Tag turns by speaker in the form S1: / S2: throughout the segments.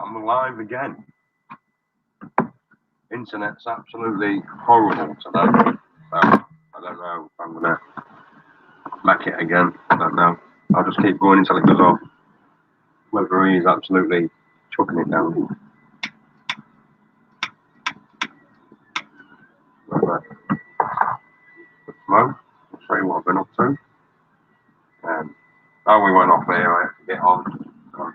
S1: I'm live again. Internet's absolutely horrible today. So I don't know if I'm gonna make it again. I don't know. I'll just keep going until it goes off. Whether he's absolutely chucking it down. I'll show you what I've been up to. Oh, we went off there. I have to get on. So I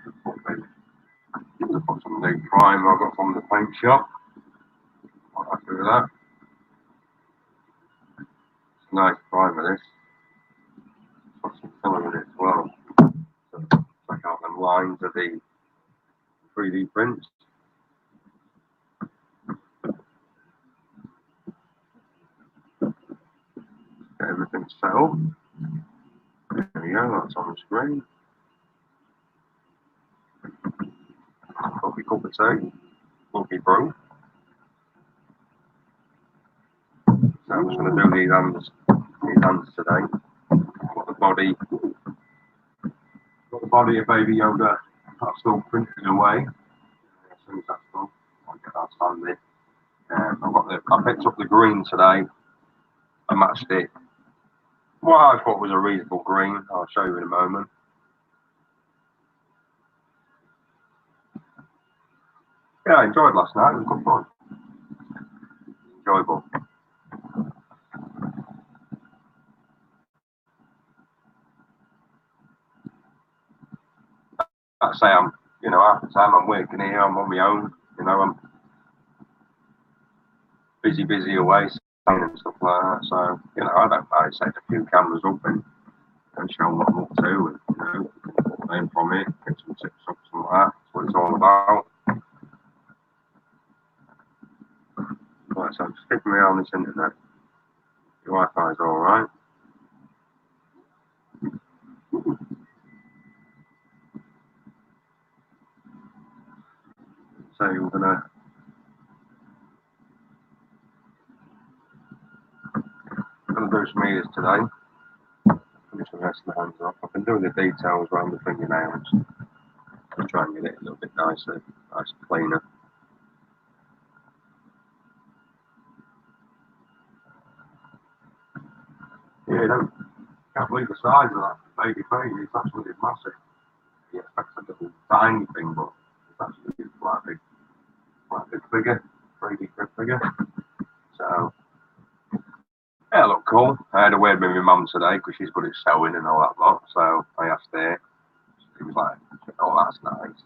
S1: put some new primer I got from the paint shop. Quite happy with that. It's a nice primer, this. Got some colour in it as well. So check out them lines of the 3D prints. Get everything set up. There we go, that's on the screen. Coffee cup of tea. Coffee brew. So I'm just going to do these hands today. Got the body of Baby Yoda. That's still printed away. As soon as that's done, I'll get that sanded. I picked up the green today. I matched it. What I thought was a reasonable green. I'll show you in a moment. Yeah, I enjoyed last night. It was good fun. Enjoyable. Like I say, half the time I'm working here, I'm on my own, I'm busy away, and stuff like that. So, I don't mind setting a few cameras up and show them what I'm up to, and, learn from it, get some tips up, something like that. That's what it's all about. Right, so I'm just sticking me on this internet. Your Wi-Fi is alright. So we're gonna do some ears today. Finish the rest of the hands off. I've been doing the details around the fingernails to try and get it a little bit nicer, cleaner. Yeah, can't believe the size of that baby face. It's absolutely massive. You expect a little tiny thing, but it's actually quite a big figure, 3D figure. So, yeah, look cool. I had a word with my mum today because she's good at sewing and all that lot. So I asked her. She was like, "Oh, that's nice."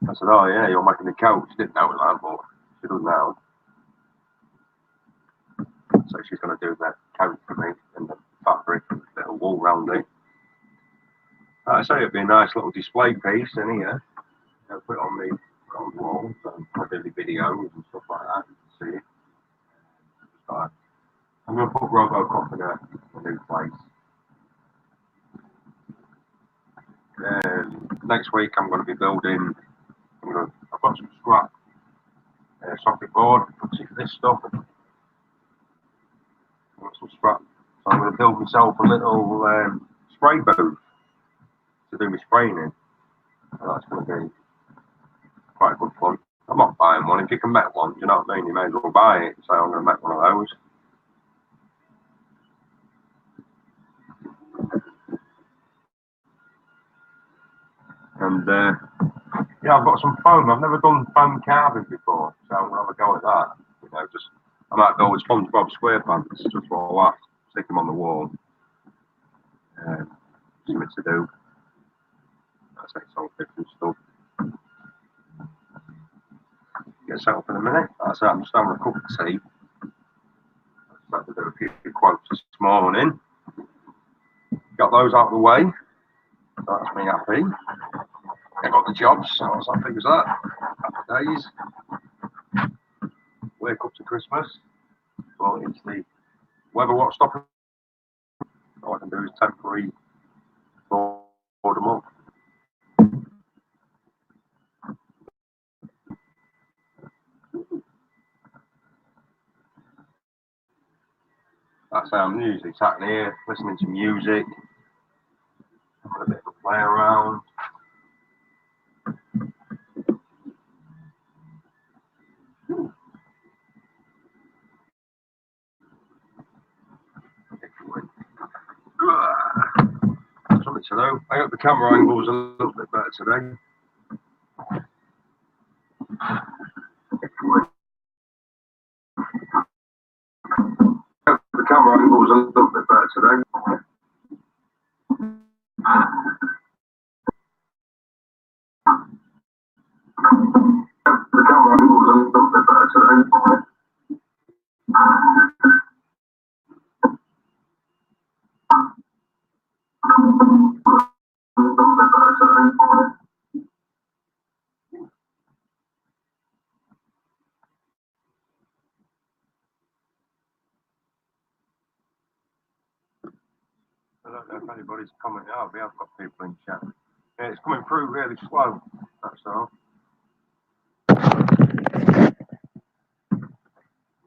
S1: I said, "Oh yeah, you're making the coat." She didn't know that, but she does now. So she's going to do the coat for me and the fabric and a bit of wool round it. I say it'd be a nice little display piece in here. Put it on the wall, so I do the videos and stuff like that. You can see it. I'm going to put Robocop in a new place. Next week I'm going to be building. I've got some scrap socket board for this stuff. I've got some scrap, so I'm going to build myself a little spray booth to do my spraying in. So that's going to be quite good fun. I'm not buying one. If you can make one, you know what I mean? You may as well buy it. So I'm going to make one of those. And yeah, I've got some foam. I've never done foam carving before, so I'm gonna have a go at that. I might go with SpongeBob SquarePants just for a laugh, stick them on the wall. Something to do. That's like some different stuff. Get set up in a minute. That's it. I'm just having a cup of tea. I had to do a few quotes this morning. Got those out of the way. So that's me happy. I got the jobs, so I was happy with that. Happy days. Wake up to Christmas. But it's the weather what's stopping. All I can do is temporarily board them up. That's how I'm usually sat here, listening to music, having a bit of a play around. better though. I hope the camera angle was a little bit better today. The camera angle was a little bit better today. The camera angle was a little bit better today. I don't know if anybody's commenting. Oh, we have got people in chat. Yeah, it's coming through really slow. That's all.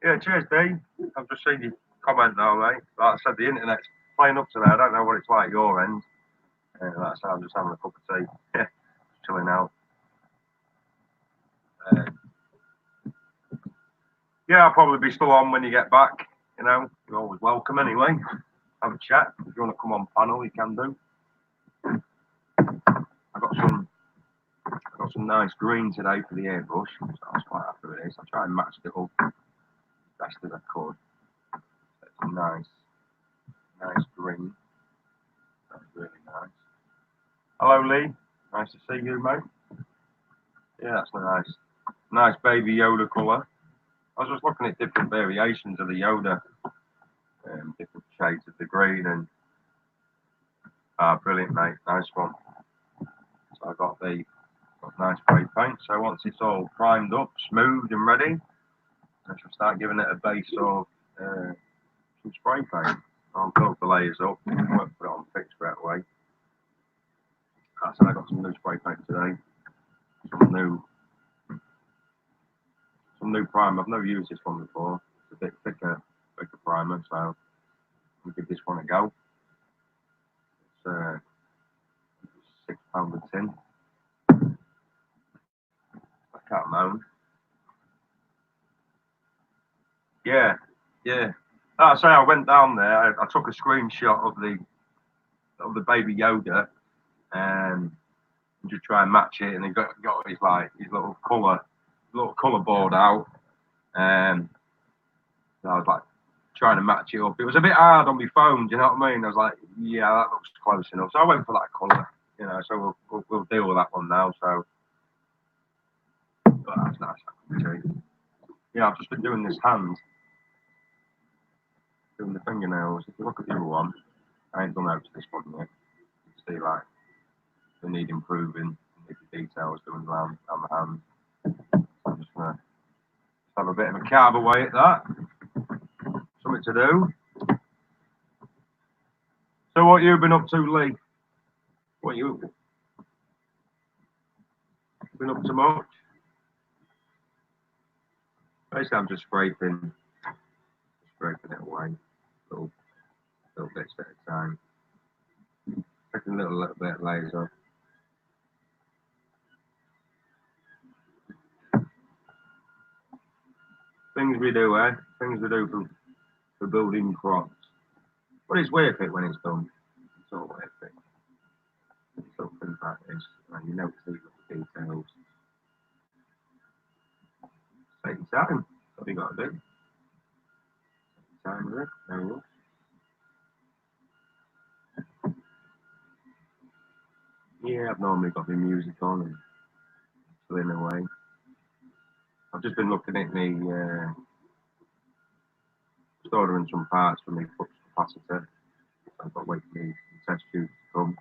S1: Yeah, cheers, Dave. I've just seen you comment now, mate. Like I said, the internet's playing up today. I don't know what it's like your end. Like I said, I'm just having a cup of tea. Yeah, chilling out. Yeah, I'll probably be still on when you get back. You know, you're always welcome anyway. Have a chat. If you want to come on panel, you can do. I got some nice green today for the airbrush, so I was quite happy with this. I tried and matched it up as best as I could. It's a nice green. That's really nice. Hello, Lee. Nice to see you, mate. Yeah, that's a nice baby Yoda colour. I was just looking at different variations of the Yoda, different shades of the green, and brilliant, mate. Nice one. So I got nice spray paint. So once it's all primed up, smooth and ready, I shall start giving it a base of some spray paint. I'll build the layers up, won't put it on fix straight away. I said I got some new spray paint today. Some new primer. I've never used this one before. It's a bit thicker primer, so we'll give this one a go. It's £6 a tin. I can't moan. Yeah. Like I say, I went down there. I took a screenshot of the baby Yoda, and just try and match it. And he got his little colour board out, and so I was like trying to match it up. It was a bit hard on my phone. Do you know what I mean? I was like, yeah, that looks close enough. So I went for that colour. You know, so we'll deal with that one now. So that's nice. Yeah, I've just been doing this hand, doing the fingernails. If you look at the other one, I ain't done out to this one yet. You can see like they need improving, need the details doing around the hand. So I'm just gonna have a bit of a carve away at that. Something to do. So what you been up to, Lee? What you been up to much? Basically, I'm just scraping it away, little bits at a time. Taking a little bit of layers off. Things we do, Things we do for building crops. But it's worth it when it's done. It's all worth it. Little things like this, and you notice these little details. Take your time. That's what you got to do. Take your time with it. No rush. Yeah, I've normally got my music on and chilling away. I've just been looking at me ordering some parts for my flux capacitor. I've got to wait for the test tube to come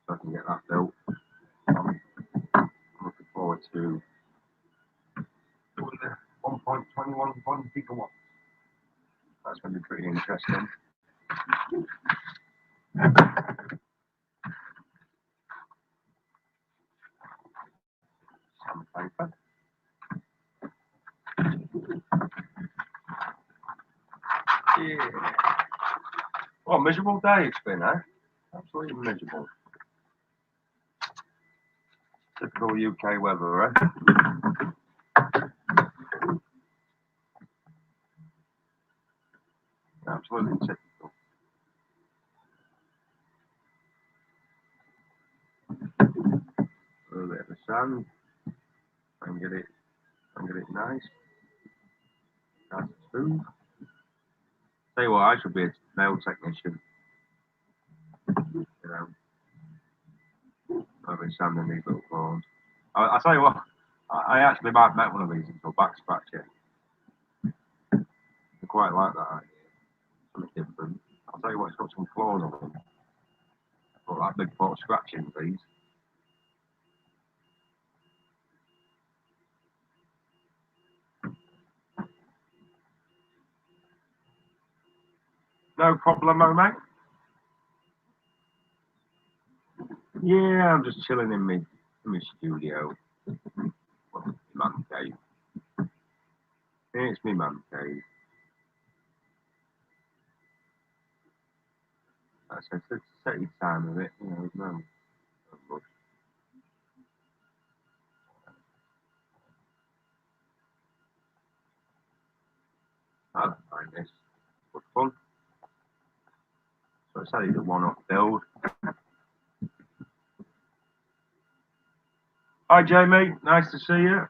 S1: so I can get that built. I'm looking forward to doing the 1.21 gigawatts. That's going to be pretty interesting. Sandpaper. Yeah. What a miserable day it's been, Absolutely miserable. Typical UK weather, Absolutely typical. sand and get it nice and smooth. Tell you what, I should be a nail technician. You know, I've been sanding these little claws. I tell you what, I actually might have met one of these until back scratching. I quite like that idea. Something different. I'll tell you what, it's got some claws on them. Got that big pot of scratching, these. No problemo, mate. Yeah, I'm just chilling in my studio. Well, my man cave. Yeah, it's me man cave. Like I said, set your time with it. You know, there's no rush. I don't mind this. Good fun. So it's only a one-off build. Hi, Jamie. Nice to see you.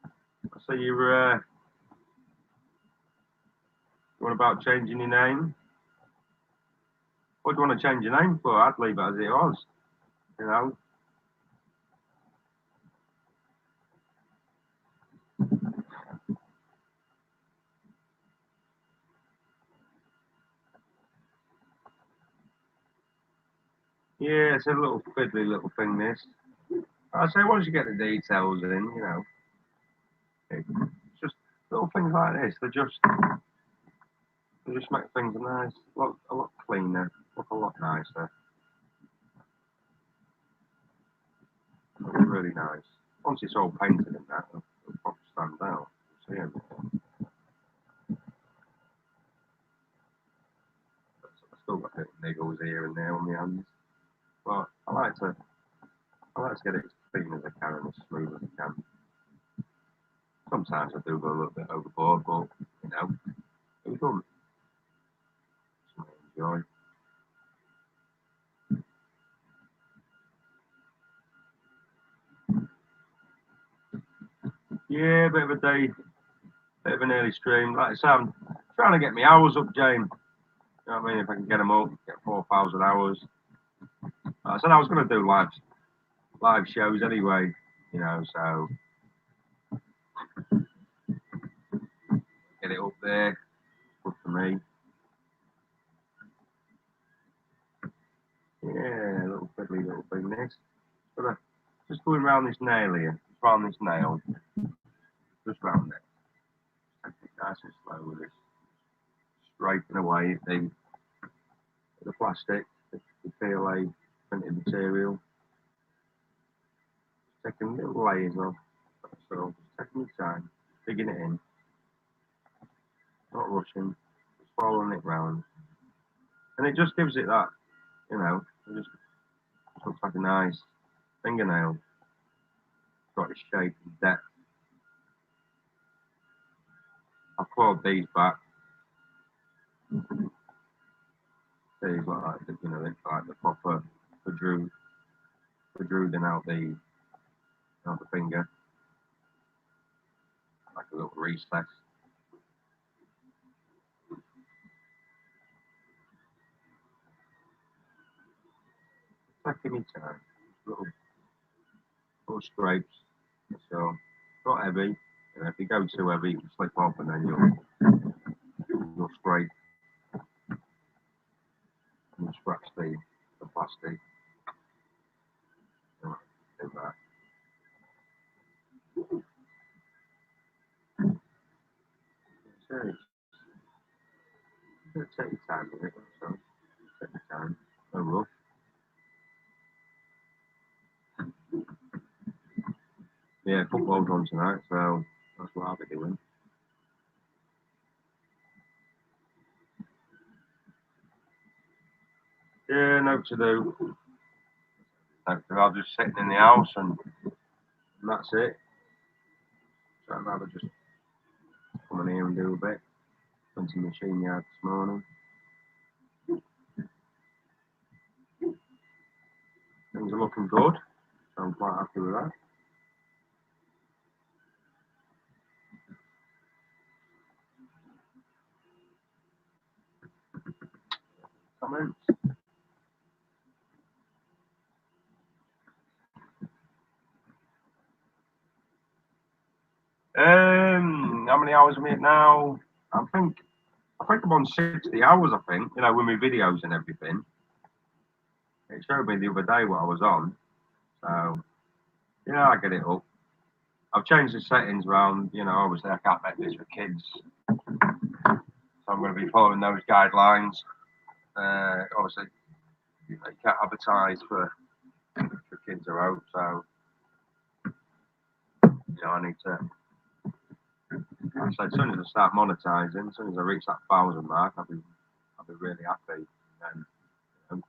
S1: I see you're what about changing your name? What do you want to change your name for? I'd leave it as it was. You know. Yeah, it's a little fiddly little thing. This. I say once you get the details in, you know, it's just little things like this. They just make things nice, look a lot cleaner, look a lot nicer. Look really nice. Once it's all painted in that, it'll probably stand out. See everything. I've still got little niggles here and there on my hands, but I like to get it as clean as I can and as smooth as I can. Sometimes I do go a little bit overboard, but you know, it was done. Something I enjoy. Yeah, bit of a day, bit of an early stream. Like I say, I'm trying to get my hours up, James. You know what I mean? If I can get them up, get 4,000 hours. I said I was going to do live shows anyway, you know, so get it up there, good for me. Yeah, little fiddly little thing this. But just going around this nail here, just round this nail, just round it. Take it nice and slow with this. Scraping away at the plastic, the PLA printed material. Taking little layers off. So taking your time, digging it in, not rushing, just following it round. And it just gives it that, you know, it just looks like a nice fingernail. Got its shape and depth. I've clawed these back. These look like the, you know, like the proper protruding out the finger, like a little recess. Taking me time, little scrapes. So not heavy. And if you go too heavy, you slip off, and then you'll scrape and you'll scratch the plastic. You know, do that. So take your time with it. So take your time. No rush. Yeah, football's on tonight, so that's what I'll be doing. Yeah, no to do. I'll just sitting in the house and that's it. So I'd rather just come in here and do a bit. Went to the machine yard this morning. Things are looking good, so I'm quite happy with that. Comments? How many hours am I at now? I think I'm on 60 hours, I think, you know, with my videos and everything. It showed me the other day what I was on. So, yeah, I get it up. I've changed the settings around, you know, obviously I can't make this for kids. So I'm going to be following those guidelines. Obviously, you know, you can't advertise for kids are out, so, you know, I need to. So as soon as I start monetizing, as soon as I reach that 1,000 mark, I'll be really happy. And you know,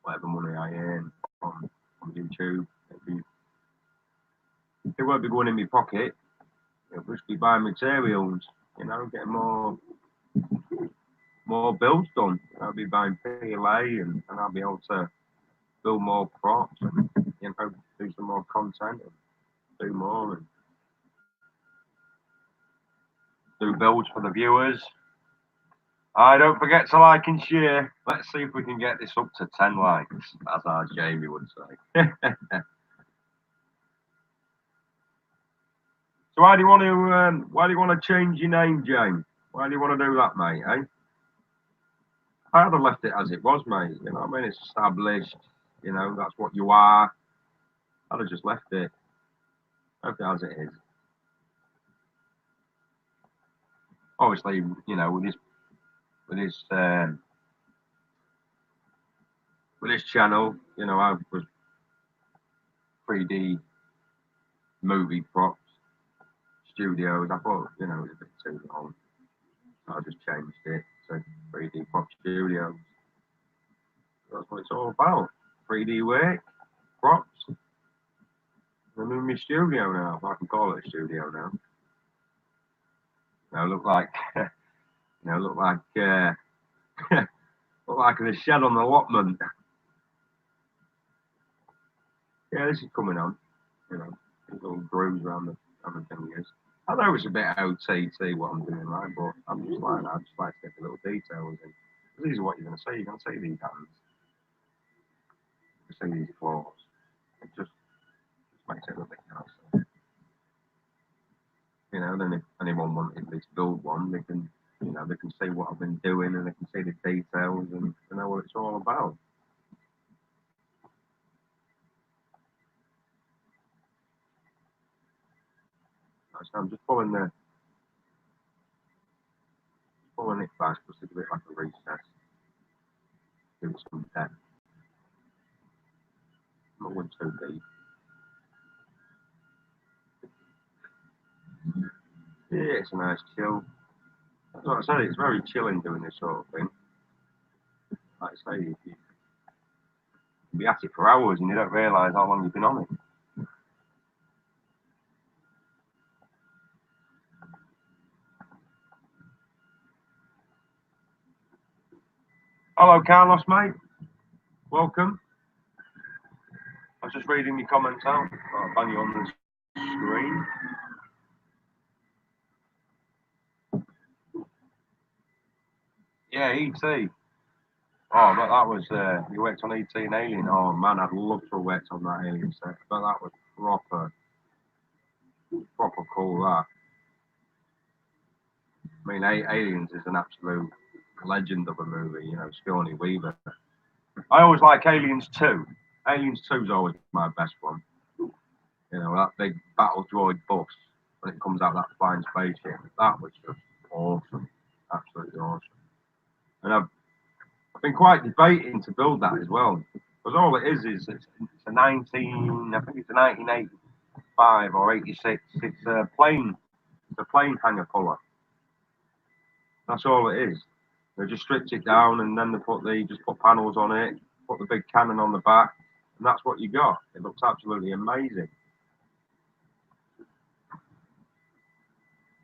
S1: whatever money I earn on YouTube, it won't be going in my pocket. It'll just be buying materials, you know, getting more builds done. I'll be buying PLA and I'll be able to build more props and, you know, do some more content and do more and do builds for the viewers. Don't forget to like and share. Let's see if we can get this up to 10 likes, as our Jamie would say. So why do you want to change your name, James? Why do you want to do that, mate? Eh? I'd have left it as it was, mate. You know what I mean? It's established. You know, that's what you are. I'd have just left it. Left it as it is. Obviously, you know, with this channel, you know, I was 3D movie props, studios. I thought, you know, it was a bit too long. So I just changed it to 3D prop studios. That's what it's all about. 3D work, props. I'm in my studio now. If I can call it a studio now. You know, look like, you know, look like a shed on the allotment. Yeah, this is coming on. You know, these little grooves around the fingers. I know it's a bit OTT what I'm doing, right? But I'm just like, I just like to get the little details in. These are what you're going to see. You're going to see these hands. You see these claws. It just makes it a bit nicer. You know, then if anyone wanted me to build one, they can, you know, they can see what I've been doing and they can see the details and they know what it's all about. So I'm just pulling it back just to give it like a recess, give it some depth. Not one too deep. Yeah, it's a nice chill. That's what I said, it's very chilling doing this sort of thing. Like I say, you can be at it for hours and you don't realise how long you've been on it. Hello, Carlos, mate. Welcome. I was just reading your comments out. I'll bang you on the screen. Yeah, E.T. Oh, but that was, you worked on E.T. and Alien. Oh, man, I'd love to have worked on that Alien set. But that was proper cool, that. I mean, Aliens is an absolute legend of a movie, you know, Sigourney Weaver. I always like Aliens 2. Aliens 2 is always my best one. You know, that big battle droid bus when it comes out that flying spaceship. That was just awesome. Absolutely awesome. And I've been quite debating to build that as well. Because all it is it's a 1985 or 86. It's a plane hanger puller. That's all it is. They just stripped it down and then they just put panels on it, put the big cannon on the back, and that's what you got. It looks absolutely amazing.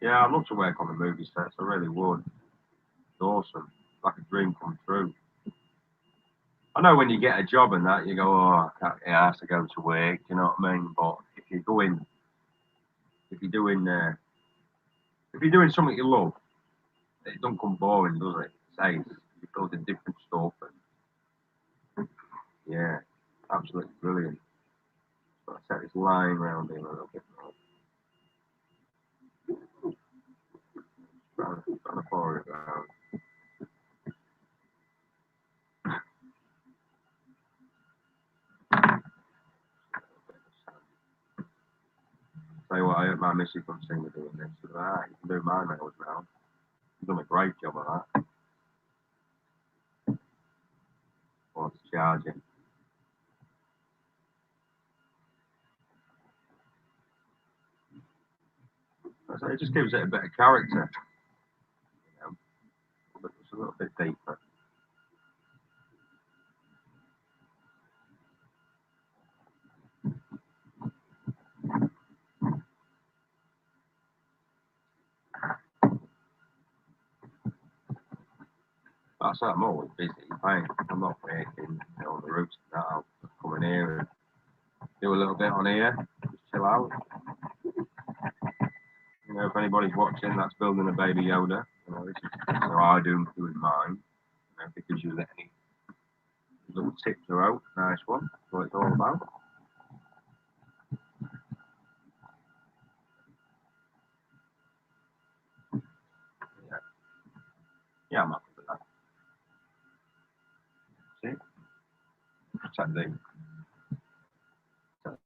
S1: Yeah, I'd love to work on the movie sets. I really would. It's awesome. It's like a dream come true. I know when you get a job and that, you go, oh, I have to go to work. You know what I mean? But if you're doing, if you're doing something you love, it don't come boring, does it? It's ace. You're building different stuff, and yeah, absolutely brilliant. So I set this line round him a little bit more. Trying to pour it around. Tell you what, I hope my missus comes see me doing this. She's like, ah, you can do my nails now. You've done a great job of that. What's charging? So it just gives it a bit of character. You know, but it's a little bit deeper. That's it, I'm always busy. Fine. I'm not working on the routes and that. I'll come in here and do a little bit on here, just chill out. You know, if anybody's watching that's building a baby Yoda, you know, this is how I do doing mine. You know, because you let any little tips are out. Nice one. That's what it's all about. Yeah, yeah, I'm happy with that. See? Set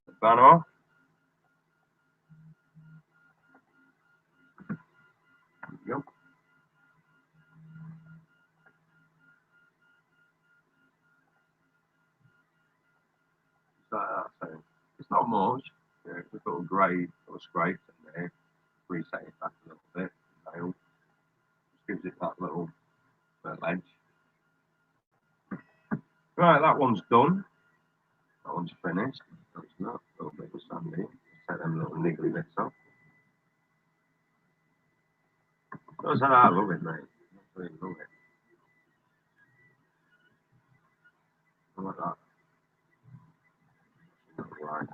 S1: the fan off. There you go. So it's not much. Yeah, it's a little grey, little scrape in there. Reset it back a little bit. Nail. Just gives it that little edge. Right, that one's done. That one's finished. That's not a little bit of sand in. Take them little niggly bits off. That's how I love it, mate. I really love it. I like that. Right.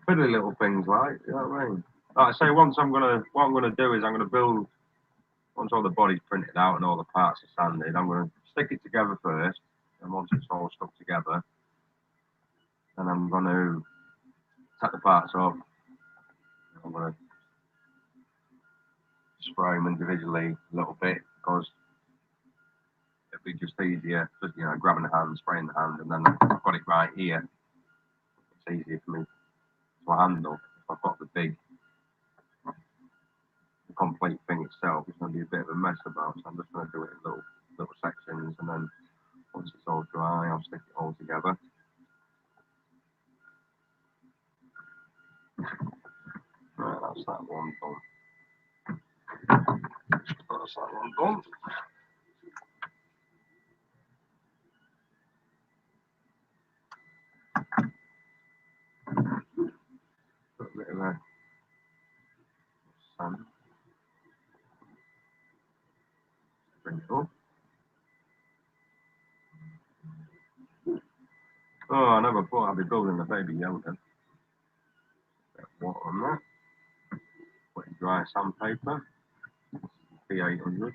S1: Fiddly little things like, you know what I mean? Like I say, what I'm gonna do is I'm gonna build, once all the body's printed out and all the parts are sanded, I'm gonna stick it together first, and once it's all stuck together, then I'm gonna take the parts off. I'm gonna spray them individually a little bit because it'd be just easier, just grabbing the hand, spraying the hand, and then I've got it right here. It's easier for me to handle. If I've got the complete thing itself, it's going to be a bit of a mess about. So I'm just going to do it in little sections, and then once it's all dry, I'll stick it all together. Right, that's that one done. That's that one done. Put a bit of a sand. Bring it up. Oh, I never thought I'd be building a baby Yoda. Bit of water on that. Put in dry sandpaper. P800.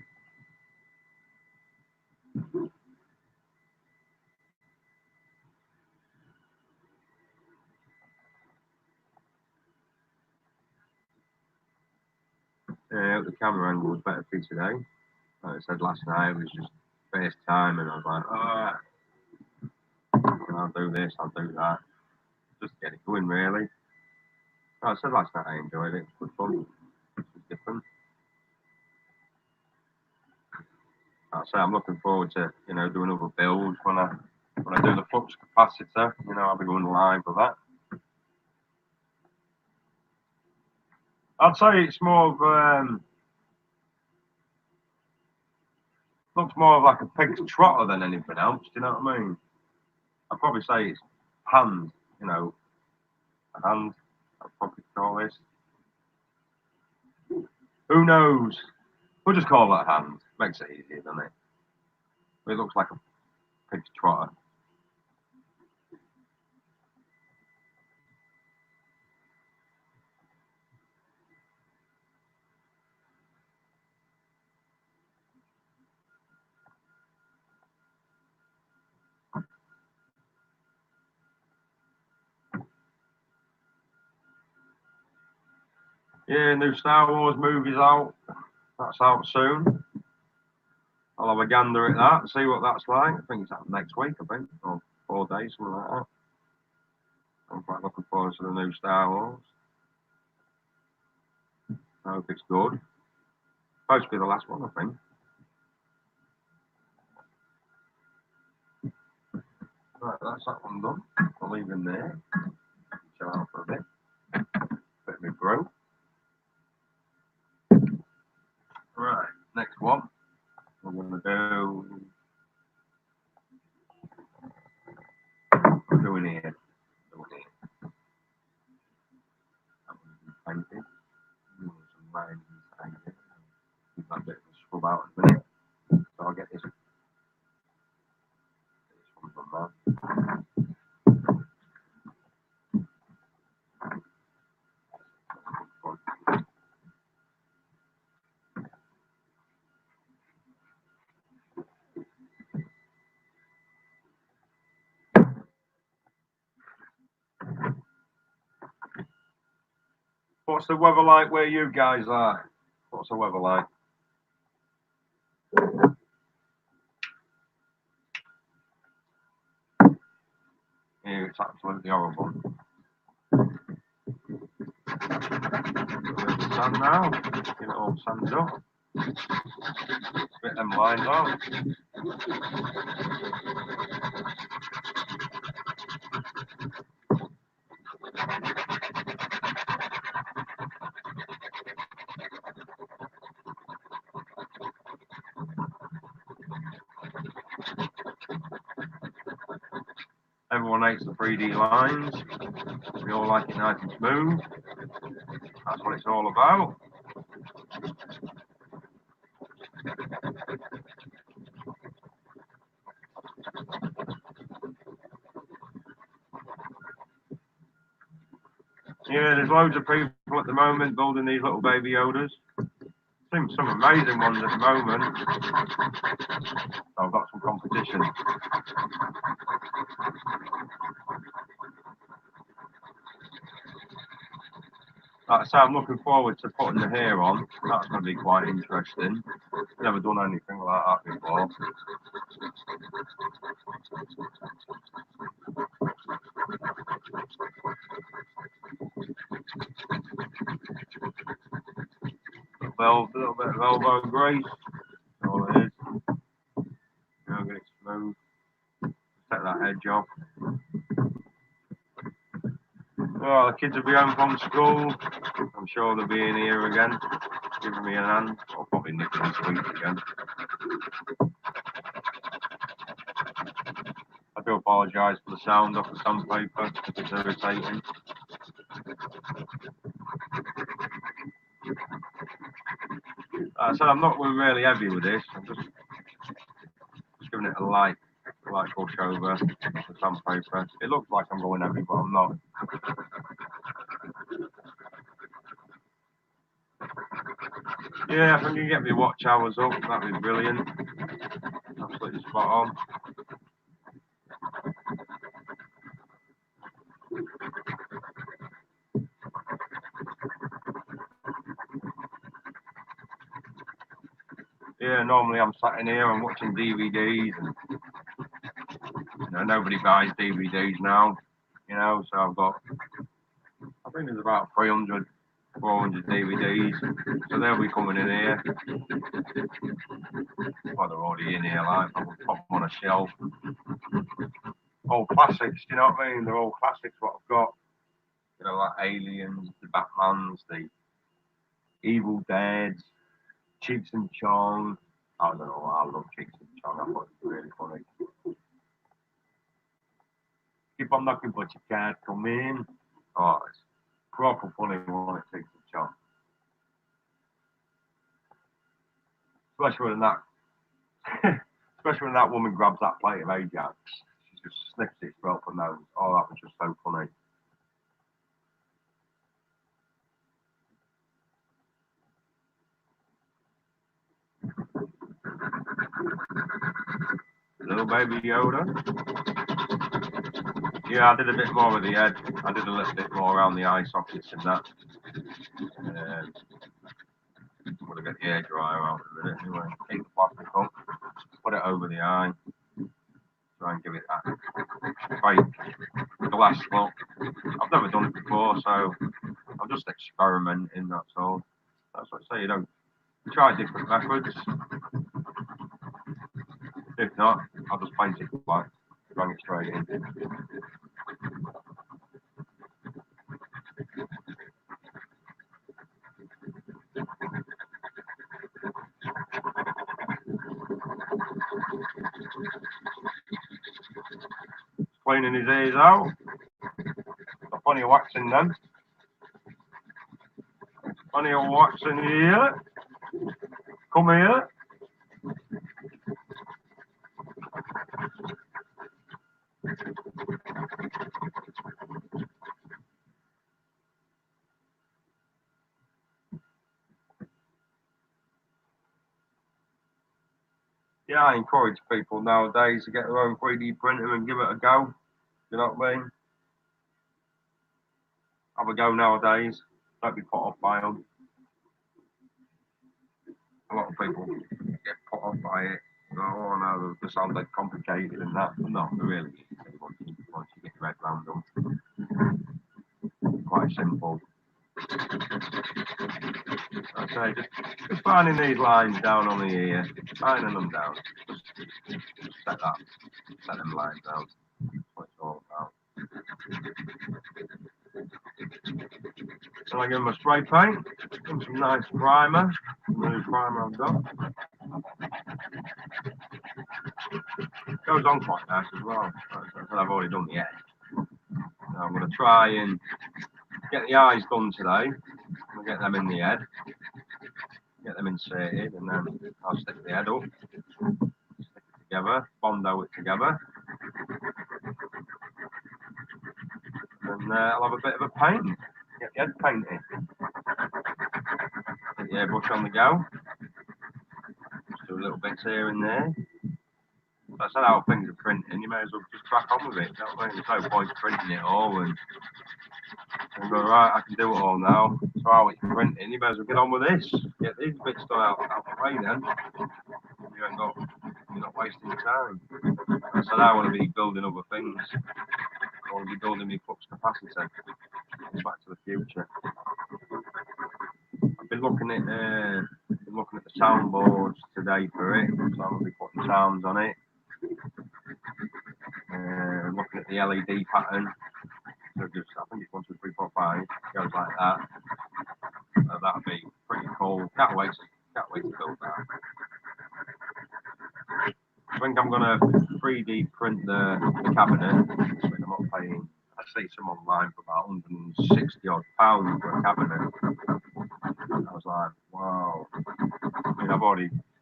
S1: The camera angle was better for today. Like I said last night, it was just first time, and I was like, I'll do this, I'll do that. Just get it going, really. Like I said last night, I enjoyed it. It was good fun. It was different. Like I say, I'm looking forward to, doing other builds when I do the flux capacitor. I'll be going live with that. I'd say it's more of looks more of like a pig's trotter than anything else. Do you know what I mean? I'd probably say it's hand. A hand. I'd probably call this. Who knows? We'll just call it a hand. Makes it easier, doesn't it? It looks like a pig's trotter. Yeah, new Star Wars movie's out. That's out soon. I'll have a gander at that, see what that's like. I think it's out next week, I think, or 4 days, something like that. I'm quite looking forward to the new Star Wars. I hope it's good. Supposed to be the last one, I think. Right, that's that one done. I'll leave him there. Chill out for a bit. Bit of me bro. Right, next one. We're going to do. What we're doing here. Painted. Some lines inside. Keep that bit of a scrub out in a minute. So I'll get this one done now. What's the weather like where you guys are? What's the weather like? Here it's absolutely horrible. There's the sun now. Get it all sanded up. Spit them lines out. Everyone hates the 3D lines. We all like it nice and smooth. That's what it's all about. Yeah, there's loads of people at the moment building these little baby Yodas. Seems some amazing ones at the moment. So I've got some competition. Like I say, I'm looking forward to putting the hair on. That's going to be quite interesting. Never done anything like that before. A little bit of elbow grease. That's all it is. Now get it smooth. Take that edge off. Oh, the kids will be home from school. I'm sure they'll be in here again, giving me a hand. I'll probably nick them sweets again. I do apologise for the sound off the sandpaper if it's irritating. Like I said, I'm not really heavy with this. I'm just giving it a light brush over the sandpaper. It looks like I'm going heavy, but I'm not. Yeah, if I can get my watch hours up, that'd be brilliant. Absolutely spot on. Yeah, normally I'm sat in here, I'm watching DVDs, and nobody buys DVDs now, so I've got, I think there's about 300, 400 DVDs, so they'll be coming in here. Well, they're already in here, like, I'll pop them on a shelf. All classics, you know what I mean? They're all classics, what I've got. Like Aliens, the Batmans, the Evil Deads, Cheech and Chong. I don't know, I love Cheech and Chong, I thought it was really funny. Keep on knocking, but you can't come in. Oh, it's proper funny one at Cheech and Chong. Especially when that, especially when that woman grabs that plate of Ajax. She just sniffs it through her nose. Oh, that was just so funny. Little baby Yoda. Yeah, I did a bit more with the head. I did a little bit more around the eye sockets and that. I'm going to get the air dryer out in a minute anyway. Take the plastic up, put it over the eye, try and give it that fake glass look. I've never done it before, so I'm just experimenting, that's all. That's what I say, you know, try different methods. If not, I'll just paint it black, bang it straight in. Cleaning his ears out. Got plenty of wax in them. Plenty of wax in here. Come here. Yeah, I encourage people nowadays to get their own 3D printer and give it a go. You know what I mean? Have a go nowadays. Don't be put off by them. A lot of people get put off by it. Oh no, they sound like complicated and that. But no, they're really easy once you get your head around them. Quite simple. I say, just finding these lines down on the ear, finding them down. Just set them lines down. That's what it's all about. So I give them a spray paint, give them some nice primer, the new primer I've got. Goes on quite nice as well. I've already done the head. Now I'm going to try and get the eyes done today. I'll get them in the head, get them inserted, and then I'll stick the head up, stick it together, bondo it together, and I'll have a bit of a paint. Get the head painted. Get the airbrush on the go. Just do little bits here and there. That's how things are printing. You may as well just crack on with it. You know what I mean? There's no point printing it all and go, right, I can do it all now. So how it's printing, you may as well get on with this. Get these bits done out the way then. You're not wasting your time. I said I want to be building other things. I want to be building my flux capacitor. It's Back to the Future. I've been looking at the soundboards today for it, so I'm going to be putting sounds on it. Looking at the LED pattern. So just, I think it's 1, 2, 3, 4, 5. Goes like that. So that'll be pretty cool. Can't wait to build that. I think I'm gonna 3D print the cabinet. I'm not paying. I see some online for about 160 odd pounds for a cabinet. I was like, wow. I mean,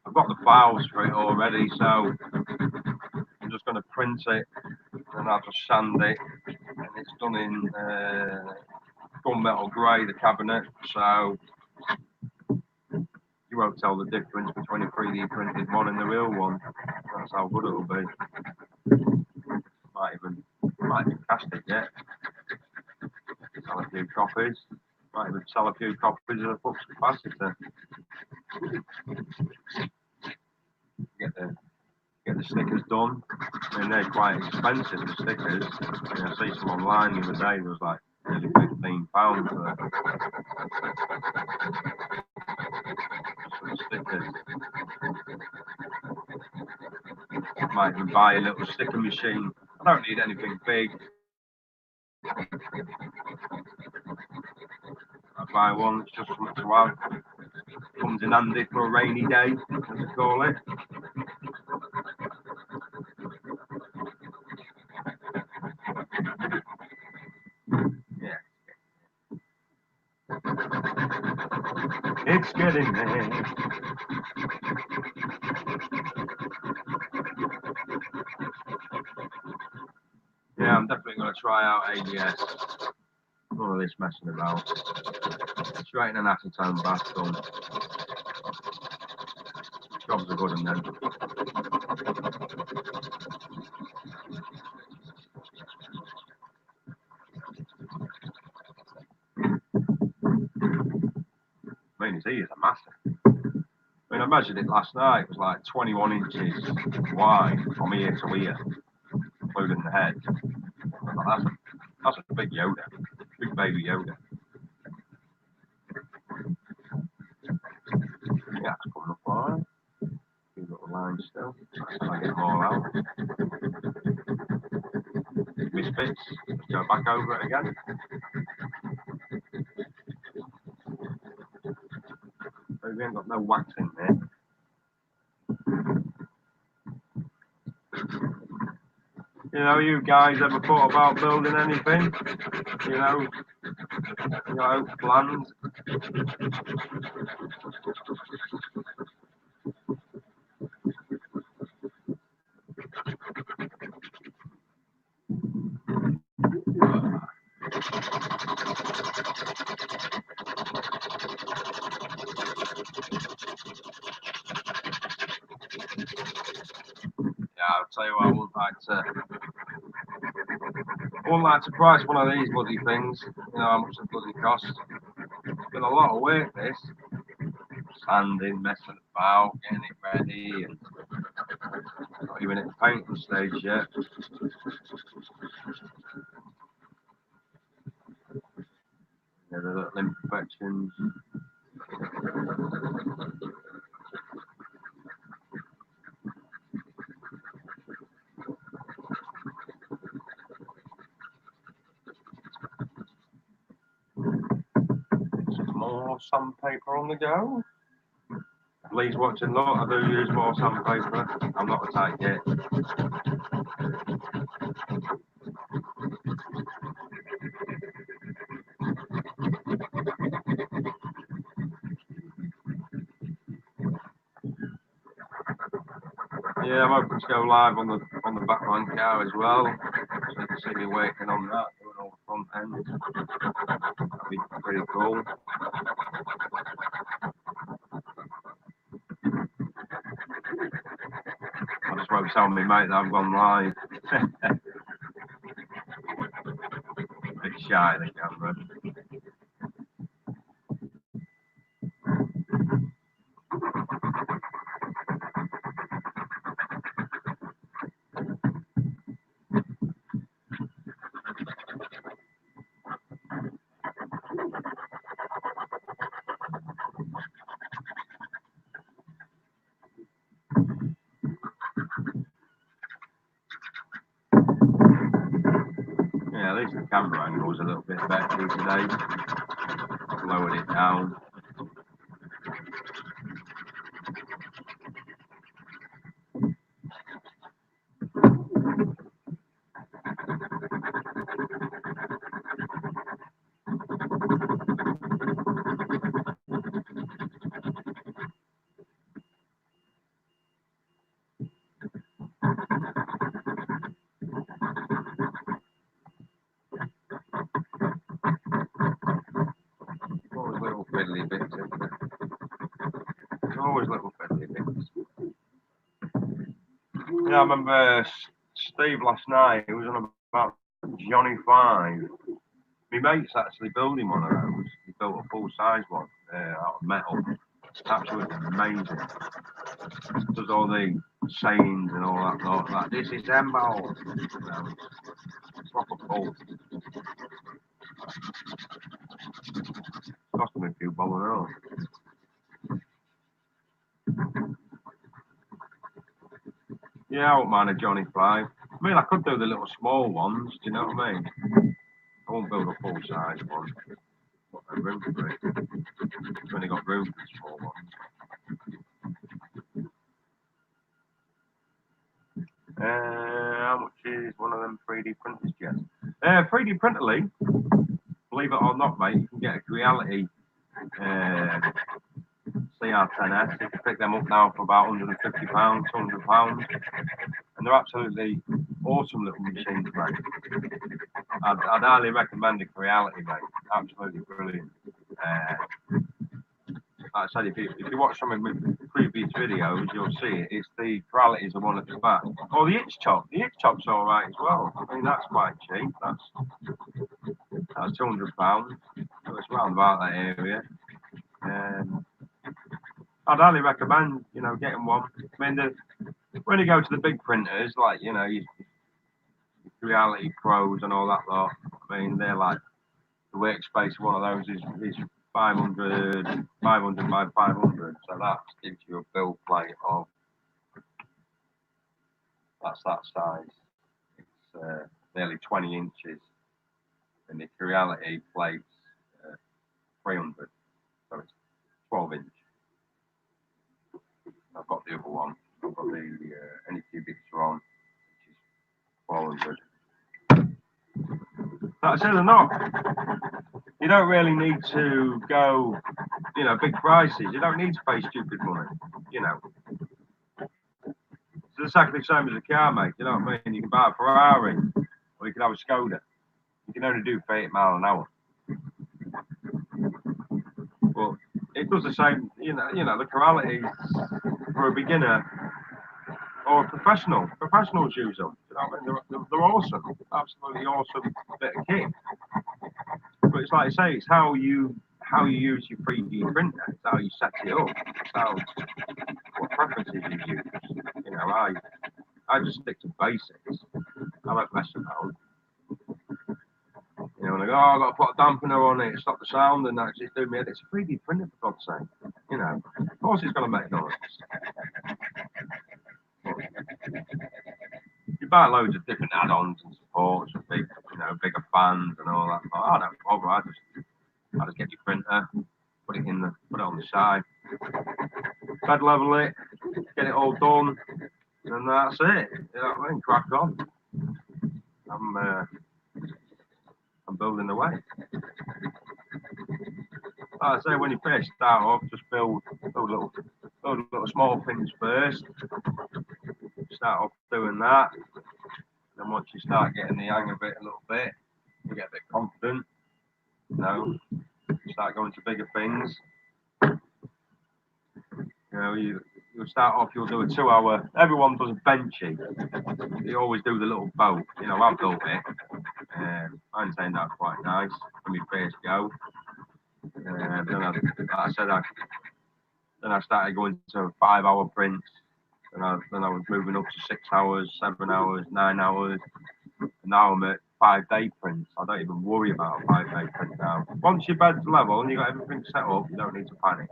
S1: I've got the files for it already, so I'm just gonna print it and I'll just sand it, and it's done in gunmetal grey, the cabinet, so you won't tell the difference between a 3D printed one and the real one. That's how good it'll be. Might even cast it yet. Sell a few copies. Might even sell a few copies of the flux capacitor. Get the stickers done. I mean, they're quite expensive, the stickers. I mean, I see some online the other day, there was like nearly £15 for the stickers. I might even buy a little sticker machine. I don't need anything big. I buy one, it's just something to have. Comes in handy for a rainy day, as they call it. Yeah. It's getting there. try out ABS. None of this messing about. Straight in an acetone bath done. Jobs are good and then. I mean, his ears are massive. I mean, I measured it last night. It was like 21 inches wide from ear to ear, including the head. That's a big yoda, big baby yoda. Yeah, it's coming up alright. Few little lines still. Try to get them all out. Misfits. Let's go back over it again. So we ain't got no wax in there. You know, you guys ever thought about building anything? You know, plans? Yeah, I'll tell you what, I wouldn't like to price one of these bloody things. You know how much it bloody costs. It's been a lot of work, this. Sanding, messing about, getting it ready, and not even at the painting stage yet. Yeah, the little imperfections. Some more sandpaper on the go. Please watch and look, I do use more sandpaper. I'm not a tight kit. Yeah, I'm hoping to go live on the Batman car as well. So you can see me working on that, doing all the front end. That'd be pretty cool. I just won't tell me mate that I've gone live. Bit shy the camera. Yeah, at least the camera angle was a little bit better today. Lowered it down. Always little fiddly bits, isn't there? There's always little fiddly bits. Yeah, I remember Steve last night, he was on about Johnny 5. My mate's actually building one of those. He built a full-size one out of metal. It's absolutely amazing. Does all the sayings and all that, like this is Embal. Proper full. Cost him a few bob and all. Yeah, I won't mind a Johnny 5. I mean, I could do the little small ones, do you know what I mean? I won't build a full-size one. Got no room for it. I've only got room for the small ones. How much is one of them 3D printers, Jen? 3D printerly, believe it or not, mate, you can get a Reality CR10S. You can pick them up now for about £150, £200. And they're absolutely awesome little machines, mate. I'd highly recommend it for reality, mate. Absolutely brilliant. Like I said, if you watch some of my previous videos, you'll see it. It's the Coralities are one at the back. Oh, the itch chop. The itch chop's all right as well. I mean, that's quite cheap. That's £200. So it's around about that area. I'd highly recommend, getting one. I mean, when you go to the big printers, like, your Reality Pros and all that lot, I mean, they're like, the workspace of one of those is 500 by 500. So that gives you a build plate of, that's that size. It's nearly 20 inches. And the Reality plate's 300. So it's 12 inch. I've got the other one. I've got the any cubics are on, which is 400. Like I said, they're not. You don't really need to go, big prices. You don't need to pay stupid money. It's exactly the same as a car, mate. You know what I mean? You can buy a Ferrari, or you can have a Skoda. You can only do 30 miles an hour. But it does the same. The Coralities for a beginner or a professional. Professionals use them. You know what I mean? They're awesome. Absolutely awesome bit of kit. But it's like I say, it's how you use your 3D printer. It's how you set it up. It's what preferences you use. I just stick to basics. I don't mess around. Like, I've got to put a dampener on it, stop the sound, and that's just doing me. It's a 3D printer, for God's sake. Of course it's going to make noise. You buy loads of different add-ons and supports and bigger fans and all that. I don't bother. I just get your printer, put it on the side, bed level it, get it all done, and that's it. You know what I mean? Crack on. I'm building away. Like I say, when you first start off, just build little small things first. Start off doing that. Then once you start getting the hang of it a little bit, you get a bit confident. You start going to bigger things. You'll start off, you'll do a 2 hour, everyone does a benchy. You always do the little boat. I've built it. Mine turned out quite nice when we first go. Then I started going to 5 hour prints. Then I was moving up to 6 hours, 7 hours, 9 hours. And now I'm at 5-day prints. I don't even worry about a 5-day print now. Once your bed's level and you've got everything set up, you don't need to panic.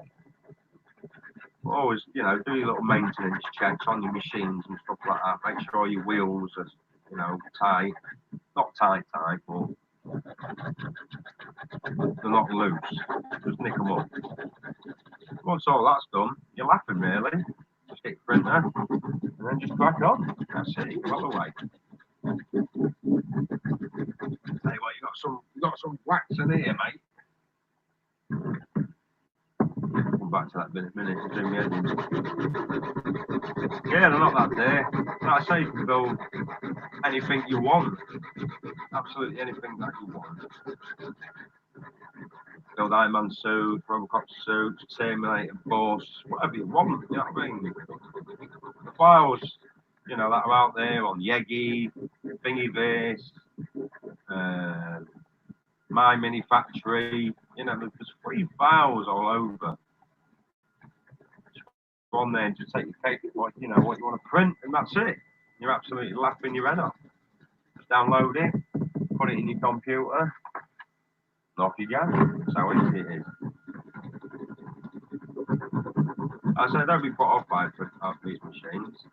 S1: But always, do your little maintenance checks on your machines and stuff like that. Make sure your wheels are, tight. Not tight, but they're not loose. Just nick them up. Once all that's done, you're laughing really. Just get your printer and then just crack on. That's it. You've got the way. Tell you what, you got some wax in here, mate. Come back to that in a minute. Do me head. Yeah, they're not that there. Like I say, you can build anything you want. Absolutely anything that you want. Build Iron Man suit, Robocop suits, Terminator boss, whatever you want. You know what I mean? The files, that are out there on Yegi, Thingiverse, My Mini Factory. There's free files all over. Just go on there and just take your pick, what you want to print, and that's it. You're absolutely laughing your head off. Just download it, put it in your computer, and off you go. That's how easy it is. I say don't be put off by these machines.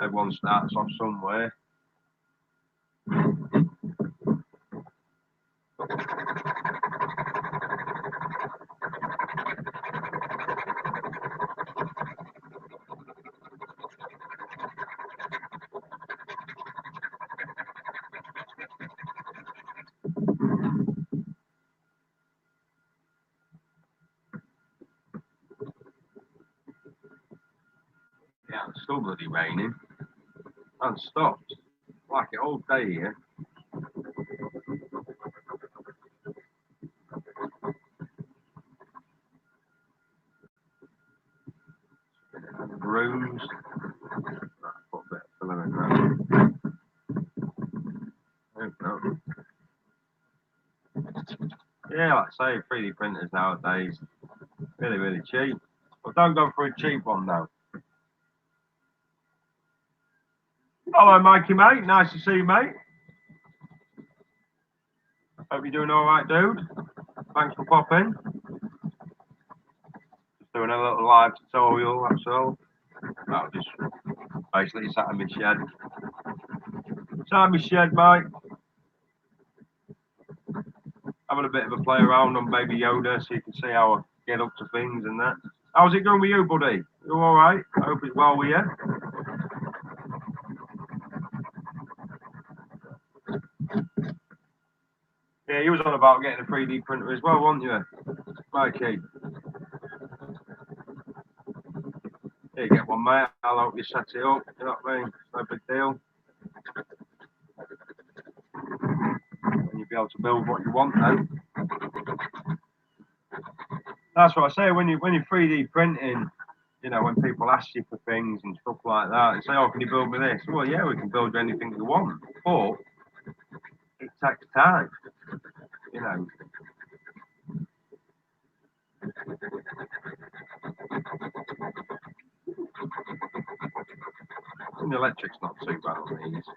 S1: Everyone starts off somewhere. Yeah, still bloody raining. And stopped. Like it all day here. Rooms. Put a bit of filler in there. No. Yeah, like I say, 3D printers nowadays, really, really cheap. But don't go for a cheap one though. Hello, Mikey, mate. Nice to see you, mate. Hope you're doing all right, dude. Thanks for popping. Just doing a little live tutorial, that's all. I'll just basically sat in my shed. Sat in my shed, mate. Having a bit of a play around on Baby Yoda so you can see how I get up to things and that. How's it going with you, buddy? You all right? I hope it's well with you. Yeah, you was on about getting a 3D printer as well, weren't you, Mikey? Yeah, get one, mate. I'll help you set it up. You know what I mean? It's no big deal. And you'll be able to build what you want then. That's what I say when you're 3D printing. You know, when people ask you for things and stuff like that, and say, "Oh, can you build me this?" Well, yeah, we can build you anything you want, but it takes time. You know. And the electric's not too bad on these.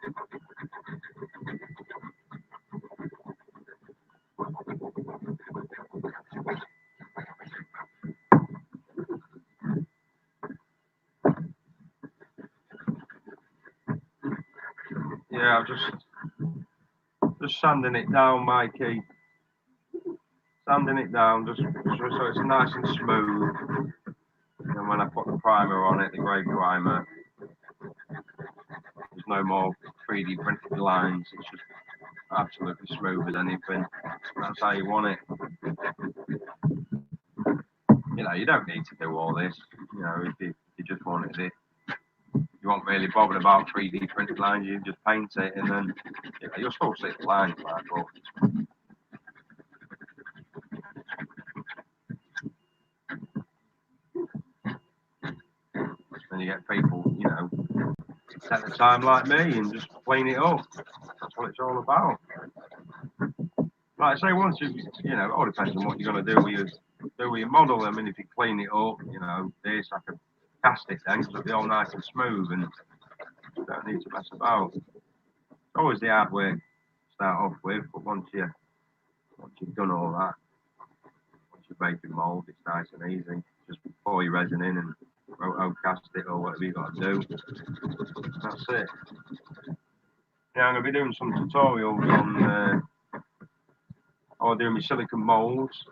S1: Yeah, I'm just sanding it down, Mikey. Sanding it down just so it's nice and smooth. And when I put the primer on it, the grey primer, there's no more 3D printed lines. It's just absolutely smooth as anything. That's how you want it. You know, you don't need to do all this. You know, if you just wanted it, you won't really bother about 3D printed lines. You just paint it, and then you know, you'll still see the lines, like, but then you get people, you know, set the time like me and just clean it up. That's what it's all about. Like I say, once you know, it all depends on what you're going to do with your model. I mean, if you clean it up, you know, this, I can cast it then because it'll be all nice and smooth and you don't need to mess about. It's always the hard work to start off with, but once you've done all that, once you've made your mould, it's nice and easy. Just pour your resin in and cast it or whatever you got to do. That's it. Yeah, I'm going to be doing some tutorials on doing my silicon moulds.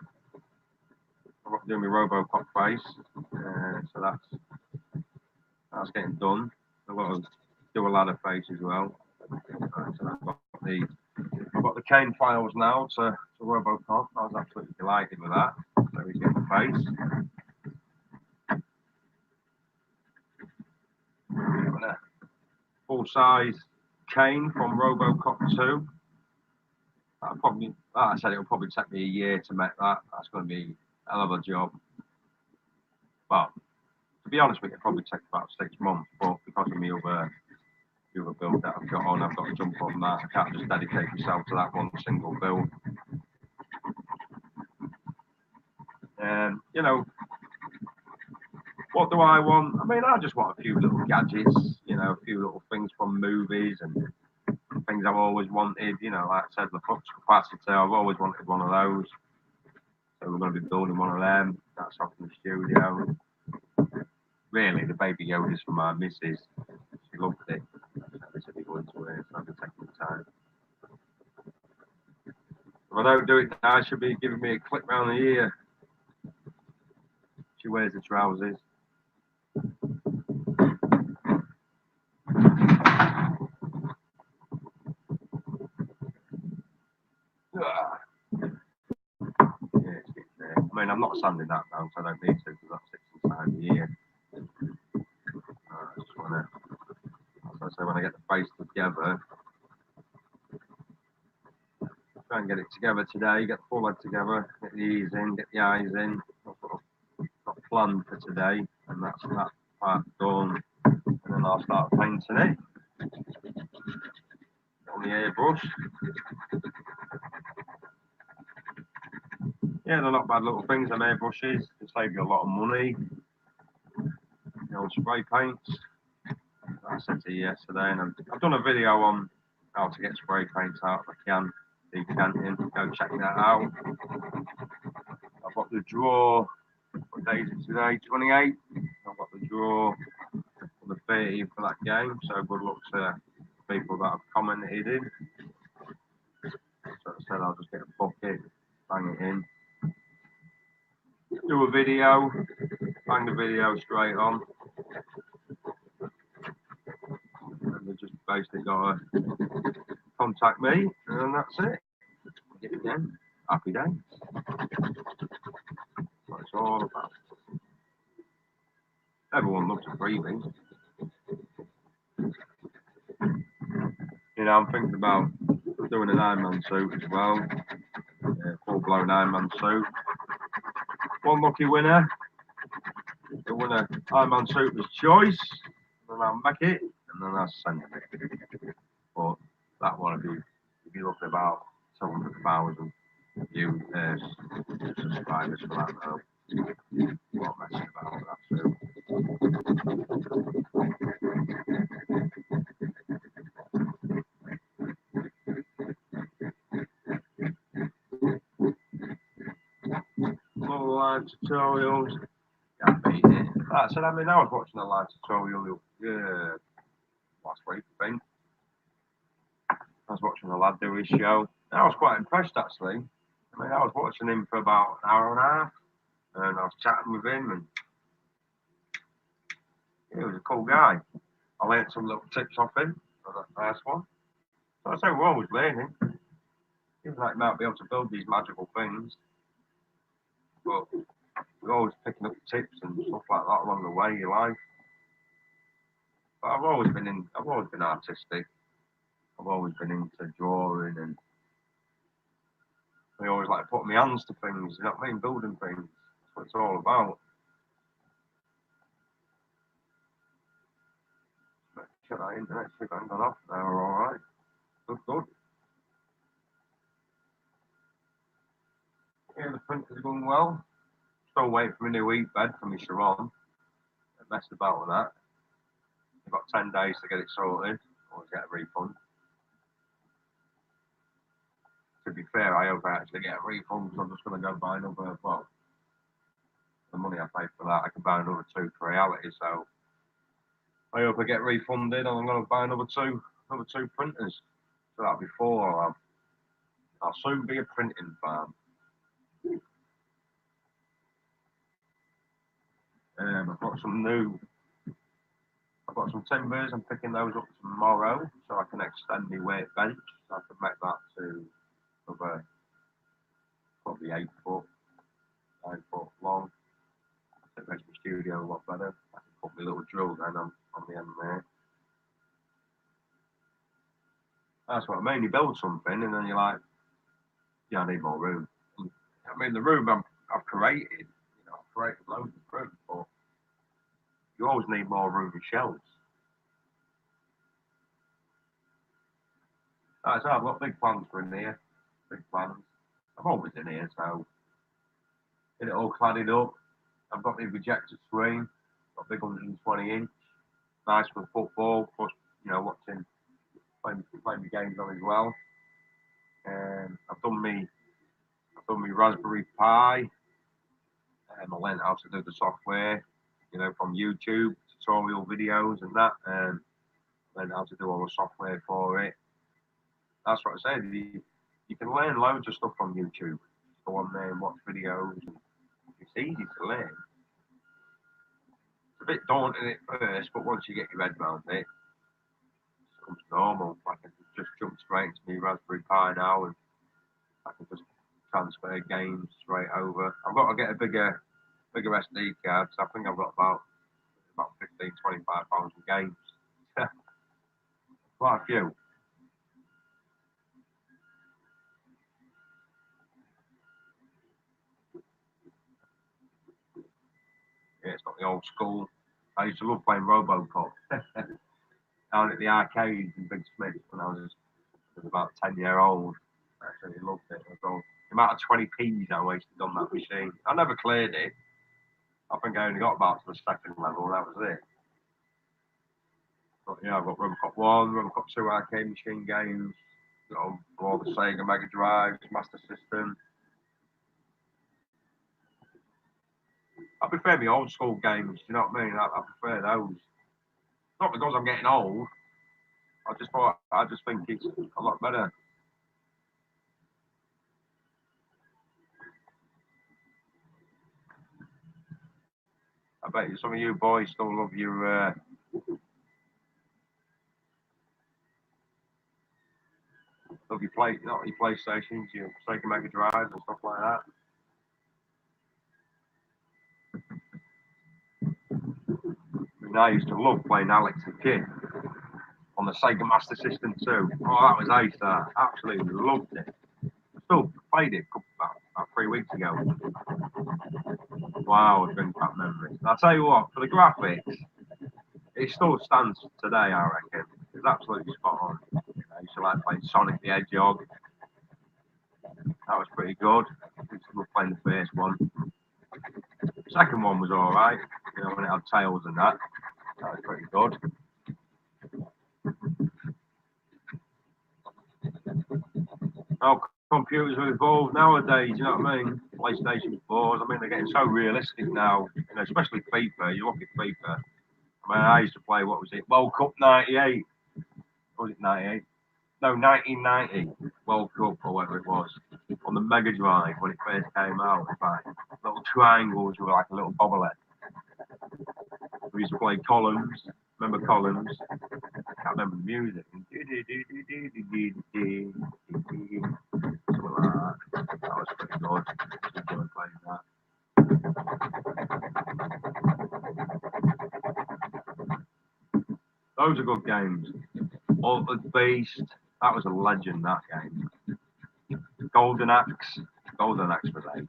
S1: I'm doing my Robocop face, so that's getting done. I've got to do a ladder face as well. So I've got the cane files now to Robocop. I was absolutely delighted with that. So he's getting the face. Full size cane from Robocop 2. Like I said, it'll probably take me a year to make that. That's going to be a hell of a job. But to be honest with you, it probably takes about 6 months. But because of me other build that I've got on, I've got to jump on that. I can't just dedicate myself to that one single build. You know, what do I want? I mean, I just want a few little gadgets, you know, a few little things from movies and things I've always wanted, you know, like I said, the flux capacitor, I've always wanted one of those. So we're going to be building one of them. That's off in the studio. Really, the Baby Yoda's for my missus. She loved it. She said it was to her, so I'll be taking the time. If I don't do it now, she'll be giving me a clip round the ear. She wears the trousers. I mean, I'm not sanding that down, so I don't need to because that sits inside the ear. I just want So when I get the face together, try and get it together today, get the full head together, get the ears in, get the eyes in. That's what I've got planned for today, and that's that part done. And then I'll start painting it on the airbrush. Yeah, they're not bad little things, them airbrushes. They save you a lot of money. The old spray paints. I said to you yesterday, and I've done a video on how to get spray paints out of a can, decanting. Go check that out. I've got the draw. What day is it today? 28. I've got the draw for the 30th for that game. So good luck to people that have commented in. So I said I'll just get a bucket, bang it in, do a video, bang the video straight on. And they just basically got to contact me, and then that's it. Get it again. Happy days. That's what it's all about. Everyone loves a freebie. You know, I'm thinking about doing an Ironman suit as well. Full-blown Ironman suit. One lucky winner. The winner Ironman suit was choice. And then I'll make it, and then I'll send it. But that one would be looking about 700,000 views, subscribers for that though. Not messing about with that too. Little live tutorials. Can't beat it. Like I said, I was watching a live tutorial last week, I think. I was watching a lad do his show. I was quite impressed actually. I was watching him for about an hour and a half, and I was chatting with him, and he was a cool guy. I learned some little tips off him for that first one. So I say we're always learning. Even like might be able to build these magical things, but we're always picking up tips and stuff like that along the way in life. But I've always been artistic. I've always been into drawing, and I always like putting my hands to things, you know what I mean? Building things. That's what it's all about. Check that internet, see if I haven't gone off now, alright. Good. Yeah, the printer's going well. Still waiting for a new heat bed from my Sharon. I messed about with that. I've got 10 days to get it sorted, or get a refund. To be fair, I hope I actually get a refund, because I'm just going to go buy another, well, the money I paid for that, I can buy another 2 for reality, so I hope I get refunded, and I'm going to buy another two printers. So that'll be 4. I'll soon be a printing farm. I've got some timbers. I'm picking those up tomorrow, so I can extend my weight bench. So I can make that to over probably 8 foot, 9 foot long. It makes my studio a lot better. I can put my little drill then on the end there. That's what I mean. You build something, and then you're like, yeah, I need more room. I mean, the room I've created, I've created loads of room, but you always need more room and shelves. Like I said, I've got big plans for in here. Big plans. I'm always in here, so get it all cladded up. I've got the projector screen, got a big 120 inch, nice for football, plus watching, playing the games on as well. I've done me Raspberry Pi. I learned how to do the software, from YouTube tutorial videos and that. Learned how to do all the software for it. That's what I said. You can learn loads of stuff from YouTube. Go on there and watch videos. And it's easy to learn. It's a bit daunting at first, but once you get your head around it, it becomes normal. I can just jump straight into my Raspberry Pi now, and I can just transfer games straight over. I've got to get a bigger SD card. So I think I've got about 15,000, 25,000 games. Quite a few. Yeah, it's got the old school. I used to love playing Robocop down at the arcades in Big Smith when I was about 10 years old. I actually loved it. The amount of 20p's I wasted on that machine. I never cleared it. I think I only got about to the second level, that was it. But yeah, I've got Robocop 1, Robocop 2 arcade machine games, you know, all the Sega Mega Drives, Master System. I prefer the old school games, you know what I mean? I prefer those. Not because I'm getting old. I just think it's a lot better. I bet some of you boys still love your not your PlayStations, your Sega Mega Drives and stuff like that. I mean, I used to love playing Alex the Kid on the Sega Master System too. Oh, that was ace! That absolutely loved it. Still played it about 3 weeks ago. Wow, it's been back memories. I'll tell you what, for the graphics, it still stands today. I reckon it's absolutely spot on. You know, I used to like playing Sonic the Hedgehog. That was pretty good. I used to love playing the first one. The second one was all right. You know, when it had tails and that. That was pretty good. How computers are evolved nowadays, you know what I mean? PlayStation 4s, I mean, they're getting so realistic now, you know, especially FIFA. You look at FIFA. I mean, I used to play, what was it, World Cup 98. Or was it 98? No, 1990 World Cup or whatever it was on the Mega Drive when it first came out. In fact, little triangles were like a little bobblehead. We used to play Columns. Remember Columns? I can't remember the music. Something like that. That was pretty good. I enjoyed playing that. Those are good games. Altered Beast. That was a legend, that game. Golden Axe. Golden Axe was ace.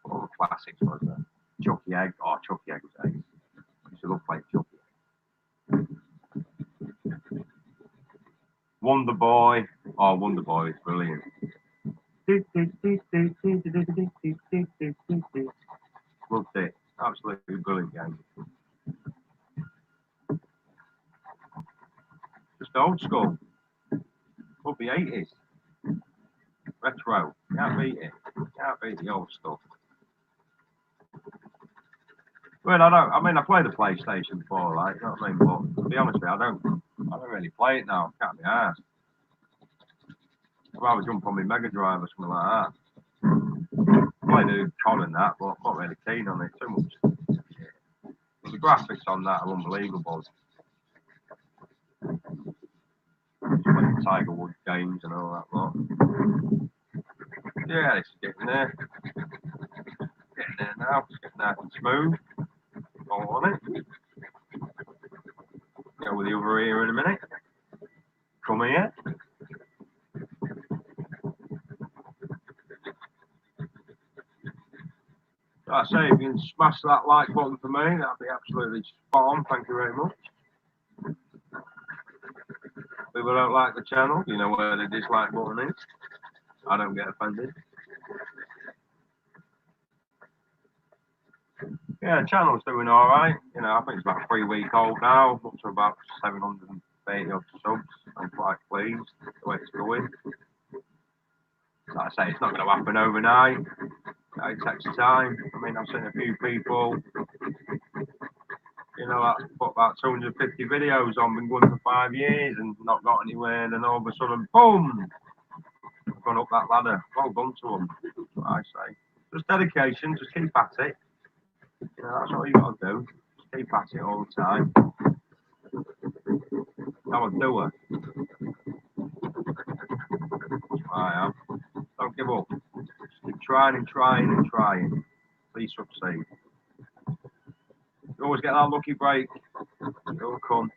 S1: All the classics was there. Chucky Egg. Oh, Chucky Egg was ace. I used to love playing Chucky Egg. Wonder Boy. Oh, Wonder Boy is brilliant. Loved it. Absolutely brilliant game. Just old school. Love the 80s. Retro. Can't beat it. Can't beat the old stuff. Well, I mean, I play the PlayStation 4, like, you know what I mean? But to be honest with you, I don't really play it now. Can't be arsed. I'd rather jump on my Mega Drive or something like that. I play the COD and that, but I'm not really keen on it too much. But the graphics on that are unbelievable. Like Tiger Woods games and all that lot. Yeah, it's getting there. Getting there now. It's getting nice and smooth. All on it. Go with the other ear in a minute. Come here. Like I say, if you can smash that like button for me, that'd be absolutely spot on. Thank you very much. People don't like the channel, you know where the dislike button is. I don't get offended. Yeah, the channel's doing all right. You know, I think it's about 3 weeks old now, up to about 730 odd subs. I'm quite pleased with the way it's going. Like I say, it's not going to happen overnight. It takes time. I mean, I've seen a few people, you know, that's put about 250 videos on, been going for 5 years and not got anywhere, and then all of a sudden, boom, I've gone up that ladder. Well done to them. That's what I say. Just dedication, just keep at it. You know, that's all you got to do. Just keep at it all the time. I'm a doer. I am. Don't give up. Just keep trying and trying and trying. Please succeed. You always get that lucky break. It'll come.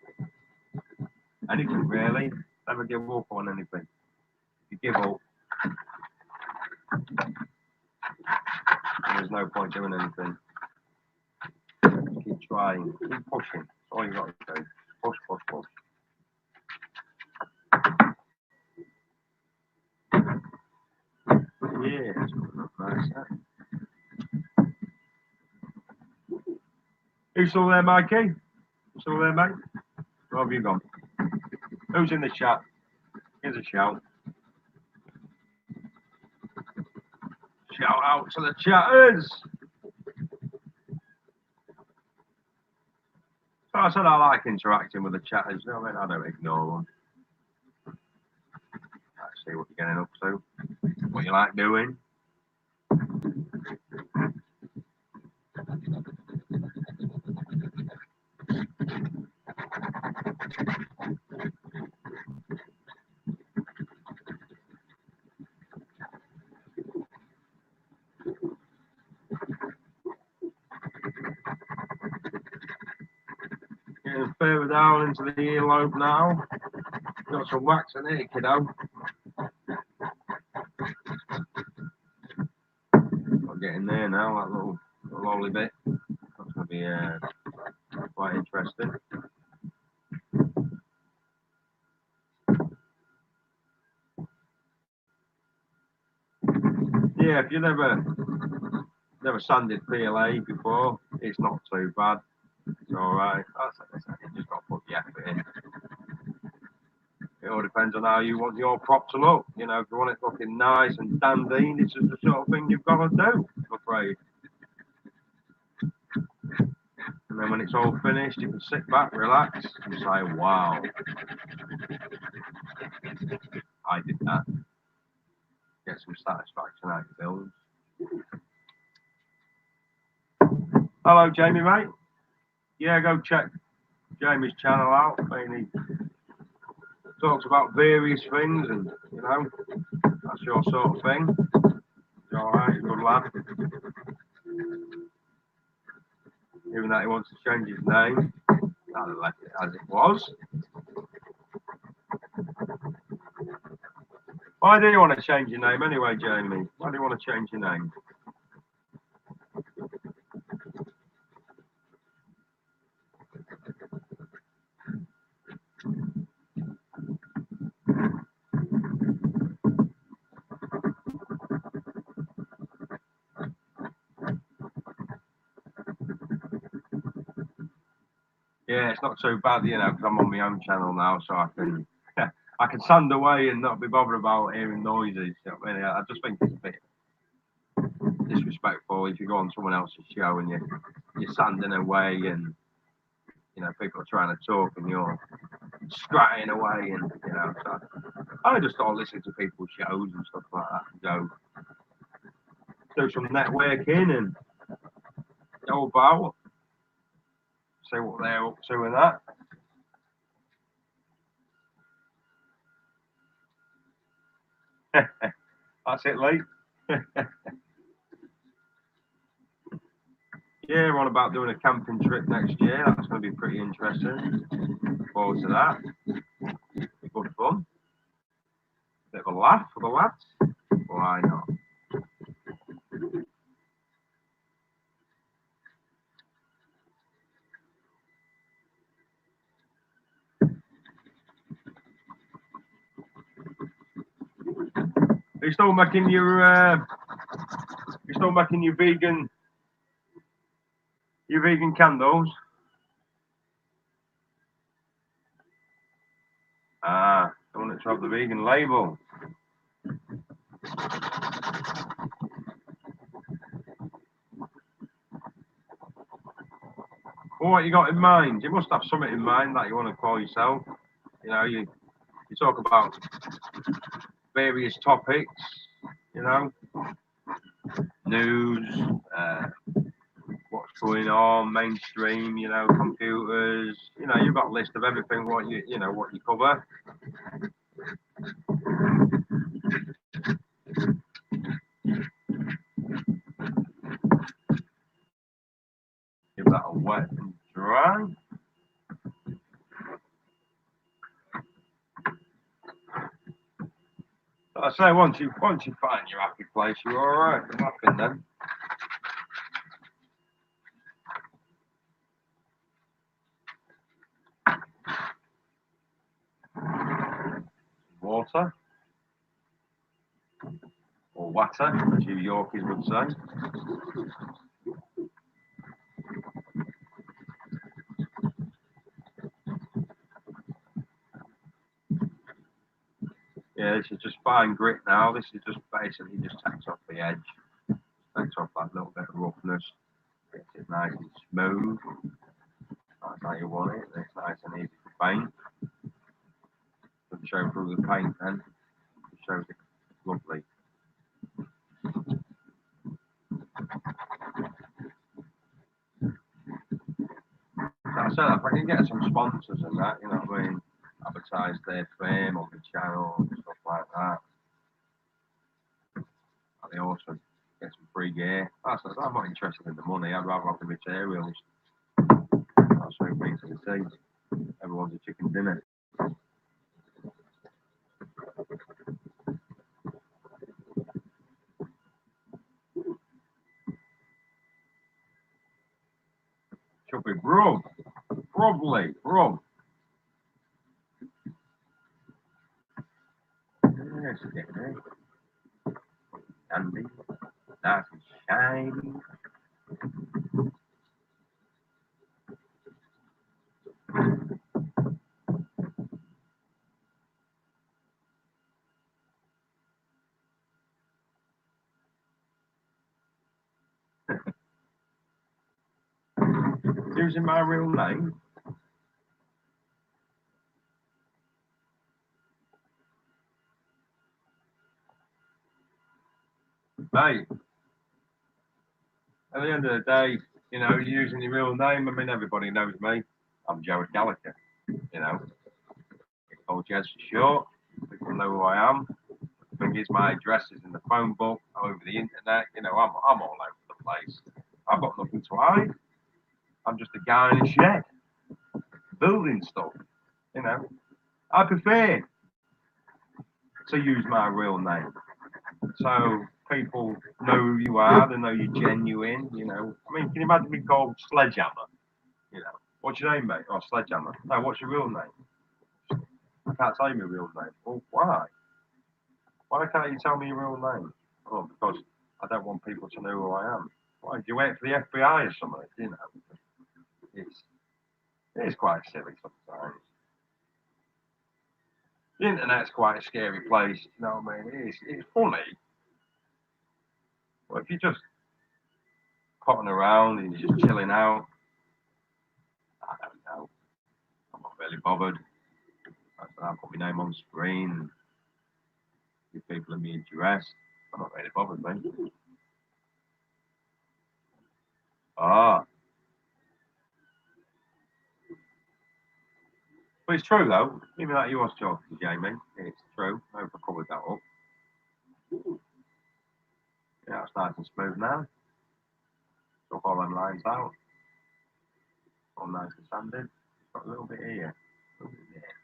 S1: Anything really. Never give up on anything. If you give up, there's no point doing anything. Keep trying, keep pushing. That's all you got to do. Push, push, push. Yeah, it's coming up nice. You still there, Mikey? You still there, mate? Where have you gone? Who's in the chat? Here's a shout. Shout out to the chatters. So I said I like interacting with the chatters. You know what I mean? I don't ignore them. Let's see what you're getting up to. What you like doing. Getting further down into the earlobe now. Got some wax in here, kiddo. I'm getting there now, that little lolly bit. That's going to be quite interesting. Yeah, if you never sanded PLA before, it's not too bad. It's alright. You just got to put the effort in. It all depends on how you want your prop to look. You know, if you want it looking nice and dandy, this is the sort of thing you've got to do, I'm afraid. And then when it's all finished, you can sit back, relax, and say, wow, I did that. Get some satisfaction out of your builds. Hello, Jamie, mate. Yeah, go check Jamie's channel out. I mean, he talks about various things, and, you know, that's your sort of thing. He's alright, good lad. Even that he wants to change his name, I'd have left it as it was. Why do you want to change your name anyway, Jamie? Why do you want to change your name? Yeah, it's not so bad, you know, because I'm on my own channel now, so I can stand away and not be bothered about hearing noises. You know, I just think it's a bit disrespectful if you go on someone else's show and you're standing away, and, you know, people are trying to talk and you're strutting away, and, you know, so I just start listening to people's shows and stuff like that and go do some networking and go about, see what they're up to and that. That's it, Lee. Yeah, we're on about doing a camping trip next year. That's going to be pretty interesting. Look forward to that. Be good fun. Bit of a laugh for the lads. Why not? Are you still making your vegan candles? Ah, I want it to have the vegan label. Well, what you got in mind? You must have something in mind that you want to call yourself. You know, you talk about various topics, you know, news, what's going on, mainstream, you know, computers, you know, you've got a list of everything what you cover. Give that a wet and dry. I say once you find your happy place, you're all right. You're happy then. Water or water, as you Yorkies would say. Yeah, this is just fine grit now. This is just basically just takes off the edge, takes off that little bit of roughness, gets it nice and smooth. That's how you want it. It's nice and easy to paint. Doesn't show through the paint then. It shows it lovely. So I said if I can get some sponsors and that, you know what I mean, advertise their firm on the channel and stuff like that. That'd be awesome. Get some free gear. I'm not interested in the money. I'd rather have the materials. That's what it brings to the table. Everyone's a chicken dinner. Should be grub. Probably grub. Yes, getting it. Candy. Nice and shiny. Using my real name. Mate, at the end of the day, you know, using your real name, I mean, everybody knows me. I'm Jared Gallagher, you know. It's called Jez for short. People know who I am. The thing is, my address is in the phone book, over the internet. You know, I'm all over the place. I've got nothing to hide. I'm just a guy in a shed, building stuff, you know. I prefer to use my real name. So people know who you are, they know you're genuine, you know. I mean, can you imagine me called Sledgehammer? You know, what's your name, mate? Oh, Sledgehammer. No, what's your real name? I can't tell you my real name. Well, why? Why can't you tell me your real name? Oh, because I don't want people to know who I am. Why? Do you wait for the FBI or something? You know, it's quite silly sometimes. The internet's quite a scary place. You know what I mean? It's funny. But if you're just potting around and you're just chilling out, I don't know. I'm not really bothered. I'll put my name on the screen and give people in me address. I'm not really bothered, mate. Ah. But it's true, though. Even that you was talking, Jamie. It's true. I hope I covered that up. Yeah, it's nice and smooth now. Took all them lines out. All nice and sanded. Got a little bit here. A little bit there.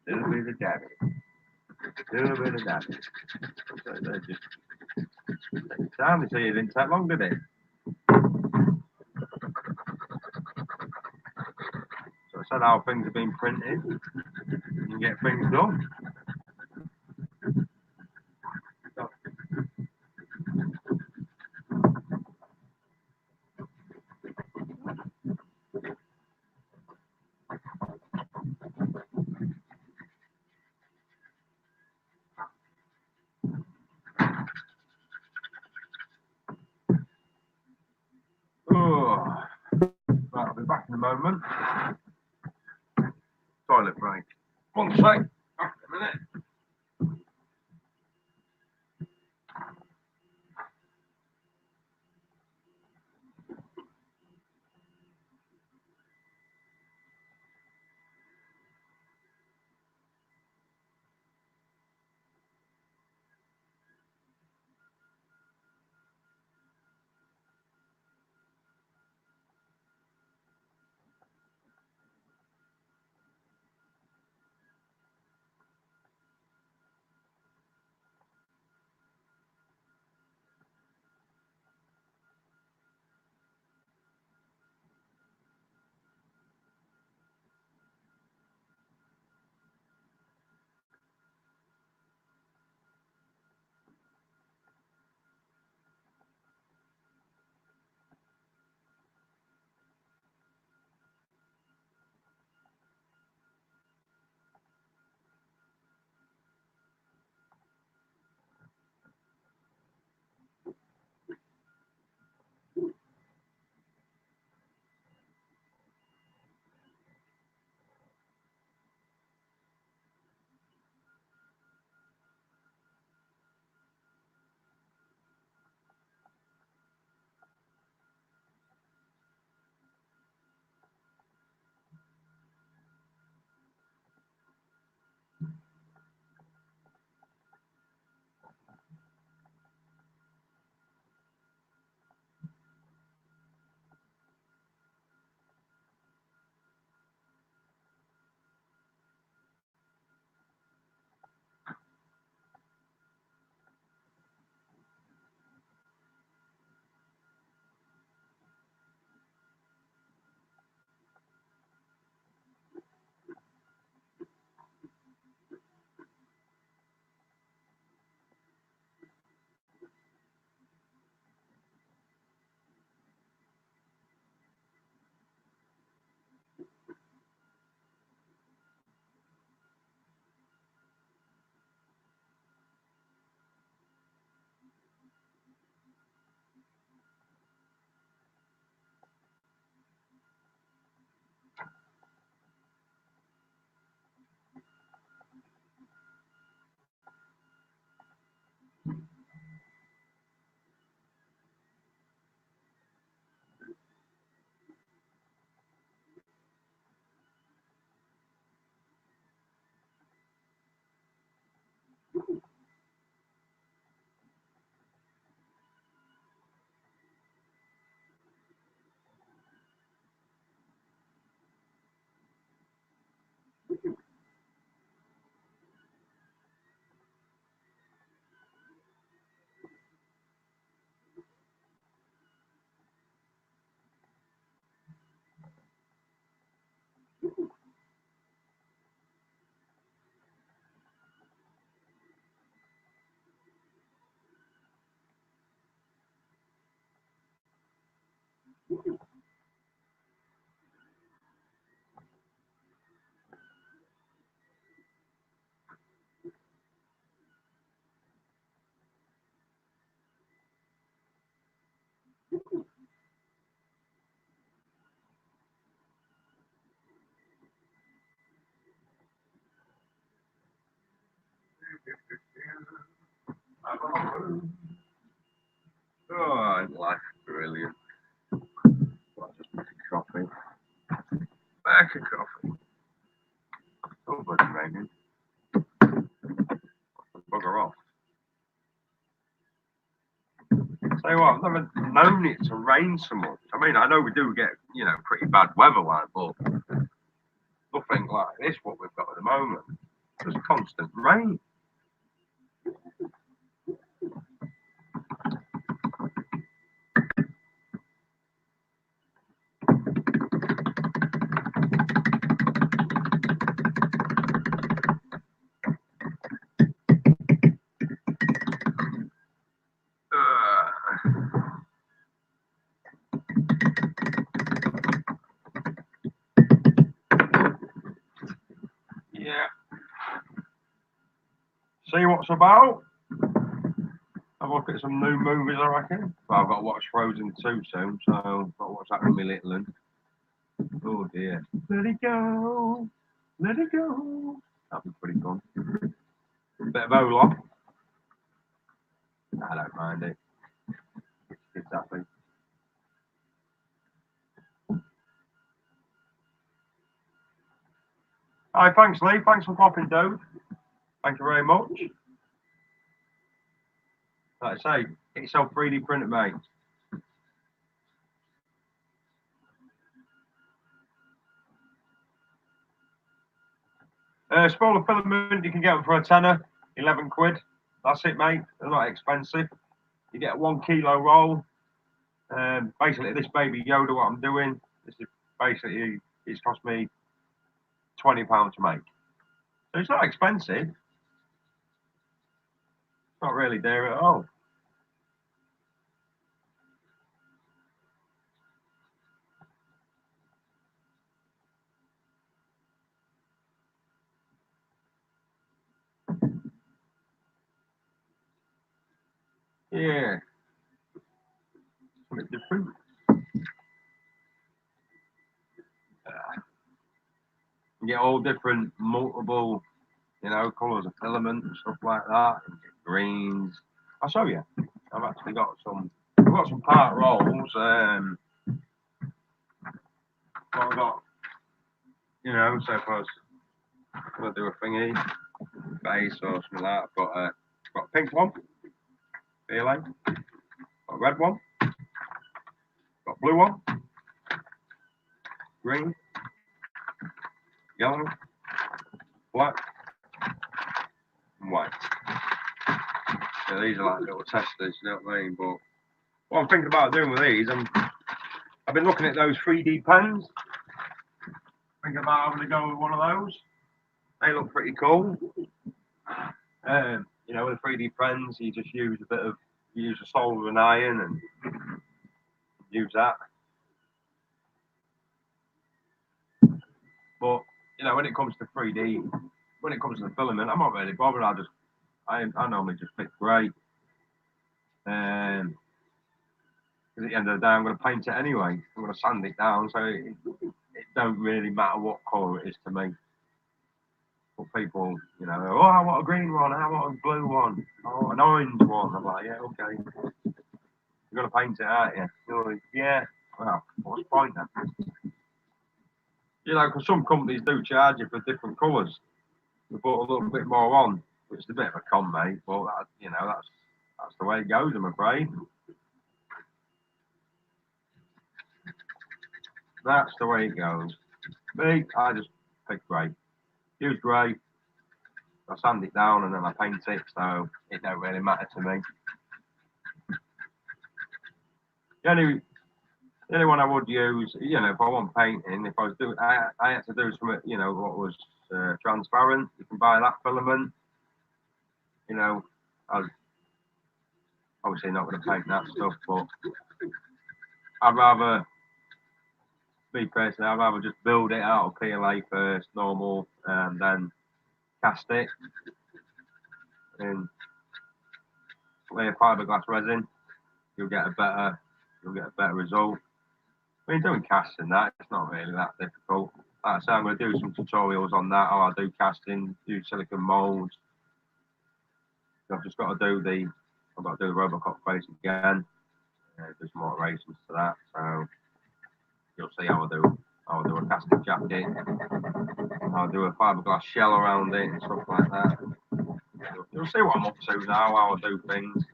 S1: A little bit of dabbing. A little bit of dabbing. So they just take time. They say it didn't take long, did it? So I said how things have been printed. You can get things done. Oh, right, I'll be back in a moment. Toilet break. One sec. Back in a minute. Oh, life brilliant. I'll just make a coffee. Make a coffee. Oh, bloody raining. Bugger off. Tell you what, I've never known it to rain so much. I mean, I know we do get, you know, pretty bad weather like, but nothing like this, what we've got at the moment. Just constant rain. Yeah. See what's about. Have a look at some new movies, I reckon. Well, I've got to watch Frozen 2 soon, so I've got to watch that with my little one. Oh dear. Let it go. Let it go. That'd be pretty fun. Bit of Olaf. I don't mind it. It's happy. Hi, thanks, Lee. Thanks for popping down. Thank you very much. Like I say, get yourself 3D printed, mate. Smaller filament, you can get them for a tenner, 11 quid. That's it, mate. They're not expensive. You get a 1 kilo roll. Basically, this baby Yoda, what I'm doing, this is basically, it's cost me £20 to make. So it's not expensive. It's not really dear at all. Yeah. Something different. You get all different, multiple, you know, colours of filament and stuff like that. And greens. I'll show you. I've actually got some. I've got some part rolls. I've got, you know, so if I was going to do a thingy, base or something like that, I've got a pink one, feeling. Got a red one. Got a blue one. Green. Yellow. Black. And white. So these are like little testers, you know what I mean? But what I'm thinking about doing with these, I've been looking at those 3D pens. Thinking about having to go with one of those. They look pretty cool. You know, with the 3D pens, you just use a solder and iron and use that. But you know, when it comes to 3D, when it comes to the filament, I'm not really bothered. I normally just pick grey. Because at the end of the day, I'm going to paint it anyway. I'm going to sand it down, so it don't really matter what colour it is to me. But people, you know, oh, I want a green one, I want a blue one, oh, an orange one. I'm like, yeah, okay. You're going to paint it, aren't you? You're like, yeah. Well, what's the point then? You know, because some companies do charge you for different colours. They put a little bit more on, which is a bit of a con, mate. But that, you know, that's the way it goes, I'm afraid. That's the way it goes. Me, I just pick grey. Use grey. I sand it down and then I paint it, so it don't really matter to me. The The only one I would use, you know, if I want painting, if I was doing, I had to do some, you know, what was transparent. You can buy that filament. You know, I was obviously not going to paint that stuff, but I'd rather, me personally, I'd rather just build it out of PLA first, normal, and then cast it in clear fiberglass resin. You'll get a better result. I mean, doing casting that, it's not really that difficult. Like I say, I'm going to do some tutorials on that. How I do casting, do silicone molds. I've just got to do I've got to do the Robocop face again. Do some alterations to that. So you'll see how I do a casting jacket. I'll do a fiberglass shell around it and stuff like that. You'll see what I'm up to now, how I do things.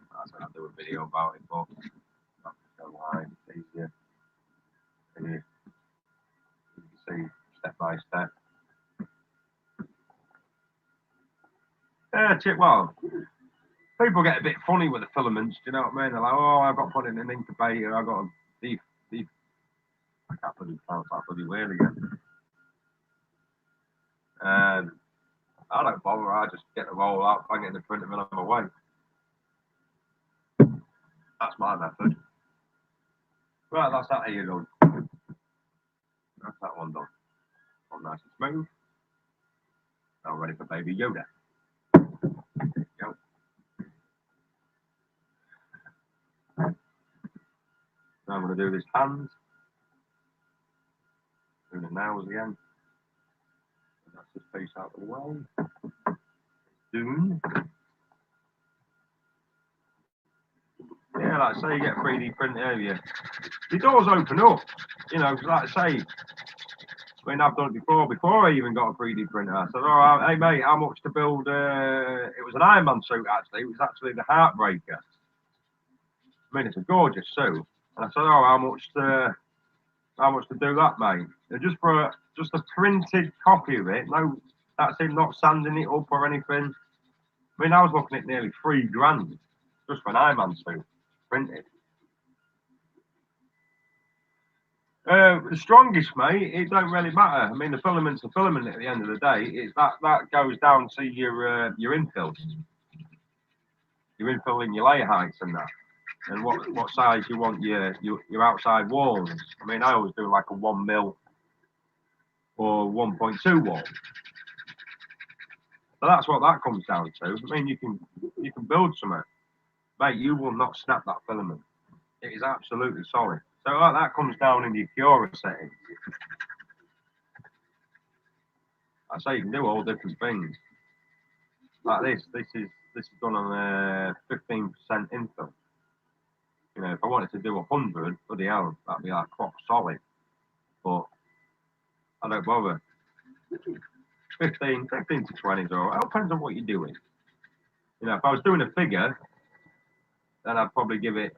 S1: I'll do a video about it, but that's so wide, it's easier. And you can see step by step. Well, people get a bit funny with the filaments, do you know what I mean? They're like, oh, I've got to put it in an incubator, I've got to deep. I can't bloody pronounce that bloody word again. I don't bother, I just get the roll out, bang it in the printer and I'm away. That's my method. Right, that's that here done. That's that one done. All nice and smooth. Now ready for baby Yoda. There you go. Now I'm going to do his hands. Do the nails again. And that's his face out of the way. Dune. Yeah, like I say, you get 3D print area. The doors open up. You know, like I say, I mean, I've done it before I even got a 3D printer. I said, all right, hey mate, how much to build, it was an Iron Man suit actually, it was actually the Heartbreaker. I mean, it's a gorgeous suit. And I said, oh, how much to do that, mate? And just for just a printed copy of it, no, that's him not sanding it up or anything. I mean, I was looking at nearly $3,000 just for an Iron Man suit printed. The strongest, mate, it don't really matter. I mean, the filament's a filament at the end of the day. It's that goes down to your infill. Your infill in your layer heights and that. And what size you want your outside walls. I mean, I always do like a 1 mil or 1.2 wall. So that's what that comes down to. I mean, you can build something, mate. You will not snap that filament. It is absolutely solid. So that comes down in your Cura settings. I say you can do all different things. Like this is done on 15% infill. You know, if I wanted to do 100, bloody hell, that'd be like crop solid. But I don't bother. 15 to 20 is all right. It depends on what you're doing. You know, if I was doing a figure, then I'd probably give it.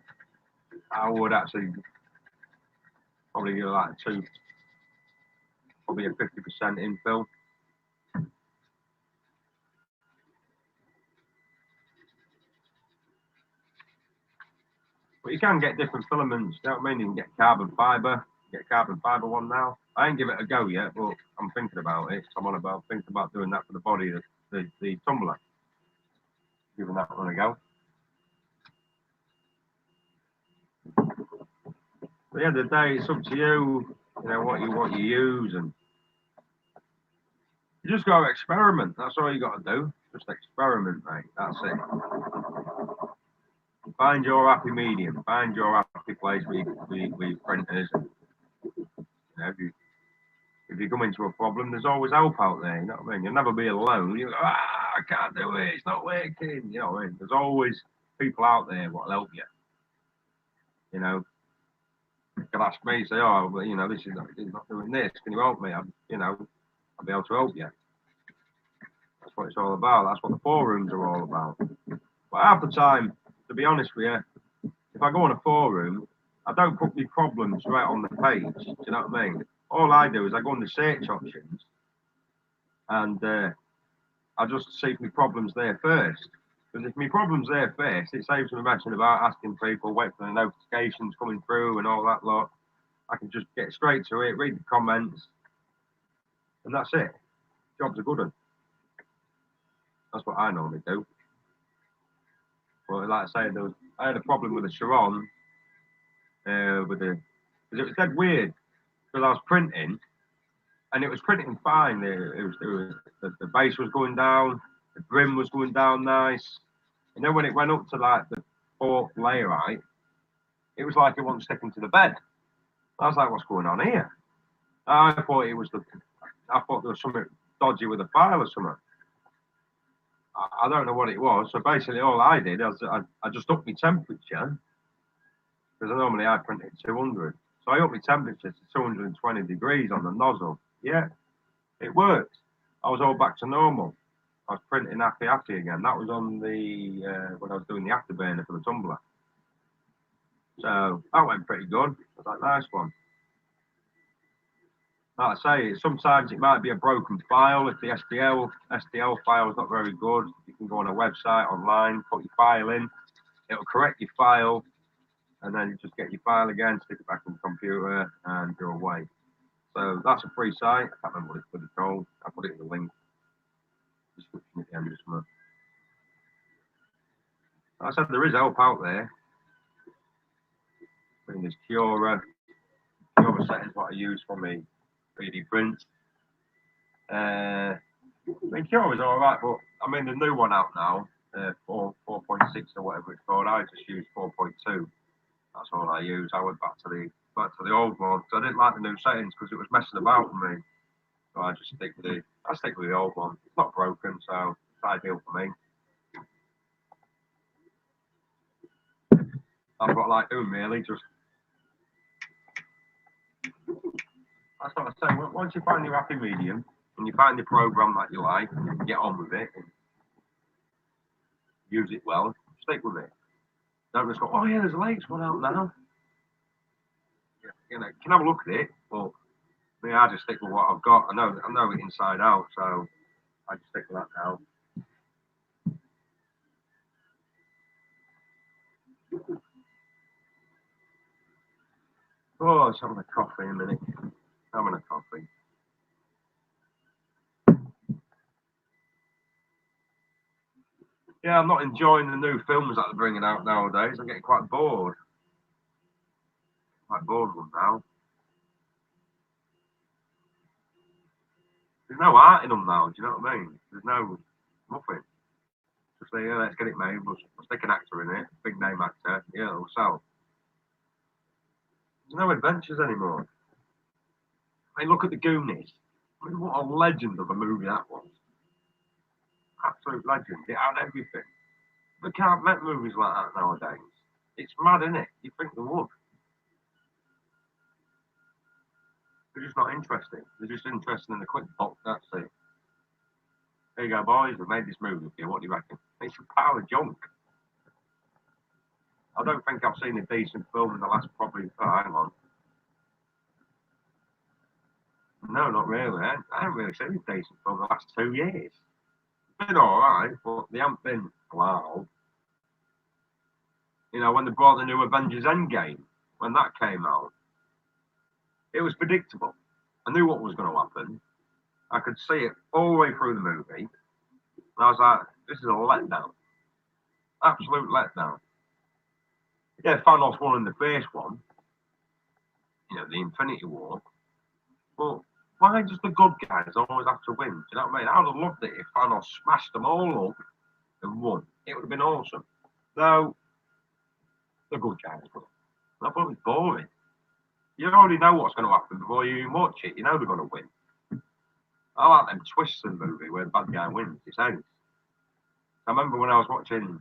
S1: I would actually probably give it like probably a 50% infill. But you can get different filaments, you know what I mean? You can get carbon fiber one now. I ain't give it a go yet, but I'm thinking about it. I'm thinking about doing that for the body, the tumbler. Giving that one a go. At the end of the day, it's up to you, you know, what you use, and you just got to experiment. That's all you got to do. Just experiment, mate. That's it. Find your happy medium. Find your happy place with printers. And, you know, if you come into a problem, there's always help out there. You know what I mean? You'll never be alone. You go, I can't do it. It's not working. You know what I mean? There's always people out there what'll help you. You know, you can ask me, say, oh, well, you know, this is not doing this. Can you help me? I'll be able to help you. That's what it's all about. That's what the forums are all about. But half the time, to be honest with you, if I go on a forum, I don't put my problems right on the page. Do you know what I mean? All I do is I go on the search options and I just see if my problem's there first. Because if my problem's there first, it saves me messing about asking people, wait for the notifications coming through and all that lot. I can just get straight to it, read the comments, and that's it. Job's a good one. That's what I normally do. But like I say, I had a problem with the Chiron, because it was dead weird. Because I was printing, and it was printing fine. The base was going down, the brim was going down nice. And then when it went up to like the fourth layer height, it was like it wasn't sticking to the bed. I was like, what's going on here? I thought there was something dodgy with the file or something. I don't know what it was. So basically, all I did was I just upped my temperature, because normally I print at 200. So I upped my temperature to 220 degrees on the nozzle. Yeah, it worked. I was all back to normal. I was printing happy again. That was on the when I was doing the afterburner for the tumbler. So that went pretty good. I was like, nice one. Like I say, sometimes it might be a broken file. If the STL file is not very good, you can go on a website online, put your file in, it'll correct your file, and then you just get your file again, stick it back in the computer, and go away. So that's a free site. I can't remember what it's bloody called. I'll put it in the link description at the end of this month. Like I said, there is help out there. I think there's Cura settings what I use for my 3D print. I mean, Cure is all right, but I mean the new one out now, 4.6 or whatever it's called. I just use 4.2. That's all I use. I went back to the old one because I didn't like the new settings because it was messing about with me. So I just stick with the old one. It's not broken, so it's ideal for me. That's what I like doing, really. Just that's what I say. Once you find your happy medium and you find the program that you like, and you can get on with it and use it well, stick with it. Don't just go, oh yeah, there's a latest one out now. You know, you can have a look at it, but I just stick with what I've got. I know it inside out, so I just stick with that now. Oh, it's having a coffee in a minute. Having a coffee. Yeah, I'm not enjoying the new films that they're bringing out nowadays. I'm getting quite bored. Quite bored with them now. There's no art in them now. Do you know what I mean? There's nothing. Just say, yeah, let's get it made. We'll stick an actor in it, big name actor. Yeah, it'll sell. There's no adventures anymore. I mean, look at the Goonies. I mean, what a legend of a movie that was. Absolute legend. It had everything. They can't make movies like that nowadays. It's mad, isn't it? You think they would. They're just not interested. They're just interested in the quick box, that's it. There you go, boys. We made this movie for you. What do you reckon? It's a pile of junk. I don't think I've seen a decent film in the last probably. Oh, hang on. No, not really. I haven't really seen a decent film in the last 2 years. It's been alright, but they haven't been wow. You know, when they brought the new Avengers Endgame, when that came out, it was predictable. I knew what was going to happen. I could see it all the way through the movie. And I was like, this is a letdown. Absolute letdown. Yeah, Thanos won in the first one, you know, the Infinity War. But why does the good guys always have to win? Do you know what I mean? I would have loved it if Thanos smashed them all up and won. It would have been awesome. So, the good guys won. I thought it was boring. You already know what's going to happen before you even watch it. You know they're going to win. I like them twists in the movie where the bad guy wins. It's ace. I remember when I was watching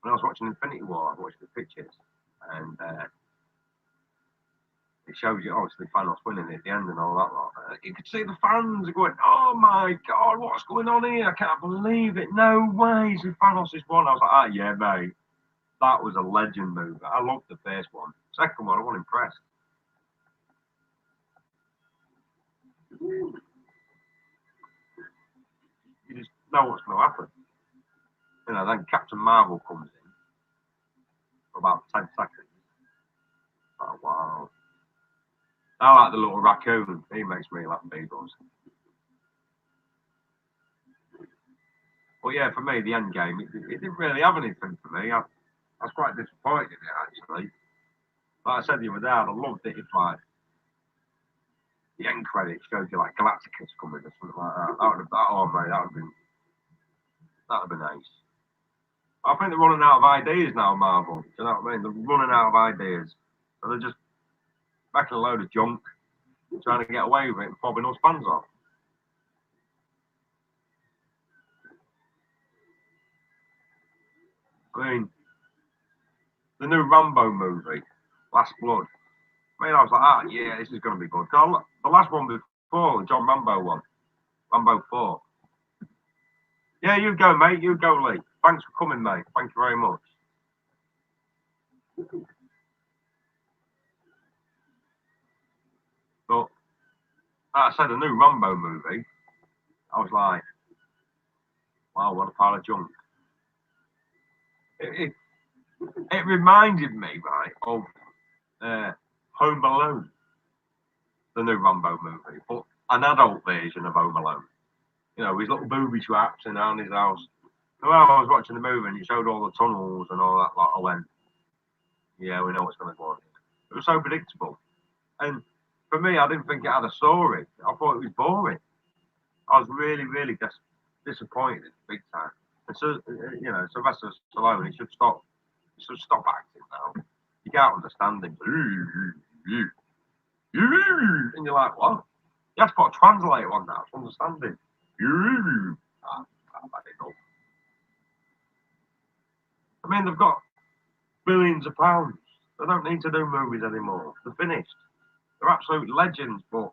S1: Infinity War, I watched the pictures, and it shows you obviously Thanos winning at the end and all that lot. You could see the fans going, "Oh my god, what's going on here? I can't believe it! No way, Thanos has won." I was like, "Ah, yeah, mate, that was a legend movie. I loved the first one. Second one, I wasn't impressed." You just know what's going to happen. You know, then Captain Marvel comes in for about 10 seconds. Oh, wow. I like the little raccoon. He makes me laugh, he does. But yeah, for me, the end game, it didn't really have anything for me. I was quite disappointed in it, actually. Like I said the other day, I'd have loved it if, like, the end credits showed you, like, Galacticus coming or something like that. Oh, mate, that would be nice. I think they're running out of ideas now, Marvel. Do you know what I mean? They're running out of ideas. So they're just making a load of junk, trying to get away with it and fobbing us fans off. I mean, the new Rambo movie, Last Blood. I mean, I was like, yeah, this is going to be good. The last one before, the John Rambo one, Rambo 4. Yeah, you go, mate. You go, Lee. Thanks for coming, mate. Thank you very much. But, like I said, the new Rambo movie, I was like, wow, what a pile of junk. It reminded me, right, of Home Alone, the new Rambo movie, but an adult version of Home Alone. You know, his little booby traps around his house. Well, I was watching the movie and it showed all the tunnels and all that. Like, I went, yeah, we know what's going to go on. It was so predictable. And for me, I didn't think it had a story. I thought it was boring. I was really, really disappointed, big time. And so, you know, Sylvester Stallone, he should stop acting now. You can't understand him. And you're like, what? You have to put a translator on that to understand him. I mean, they've got billions of pounds. They don't need to do movies anymore. They're finished. They're absolute legends, but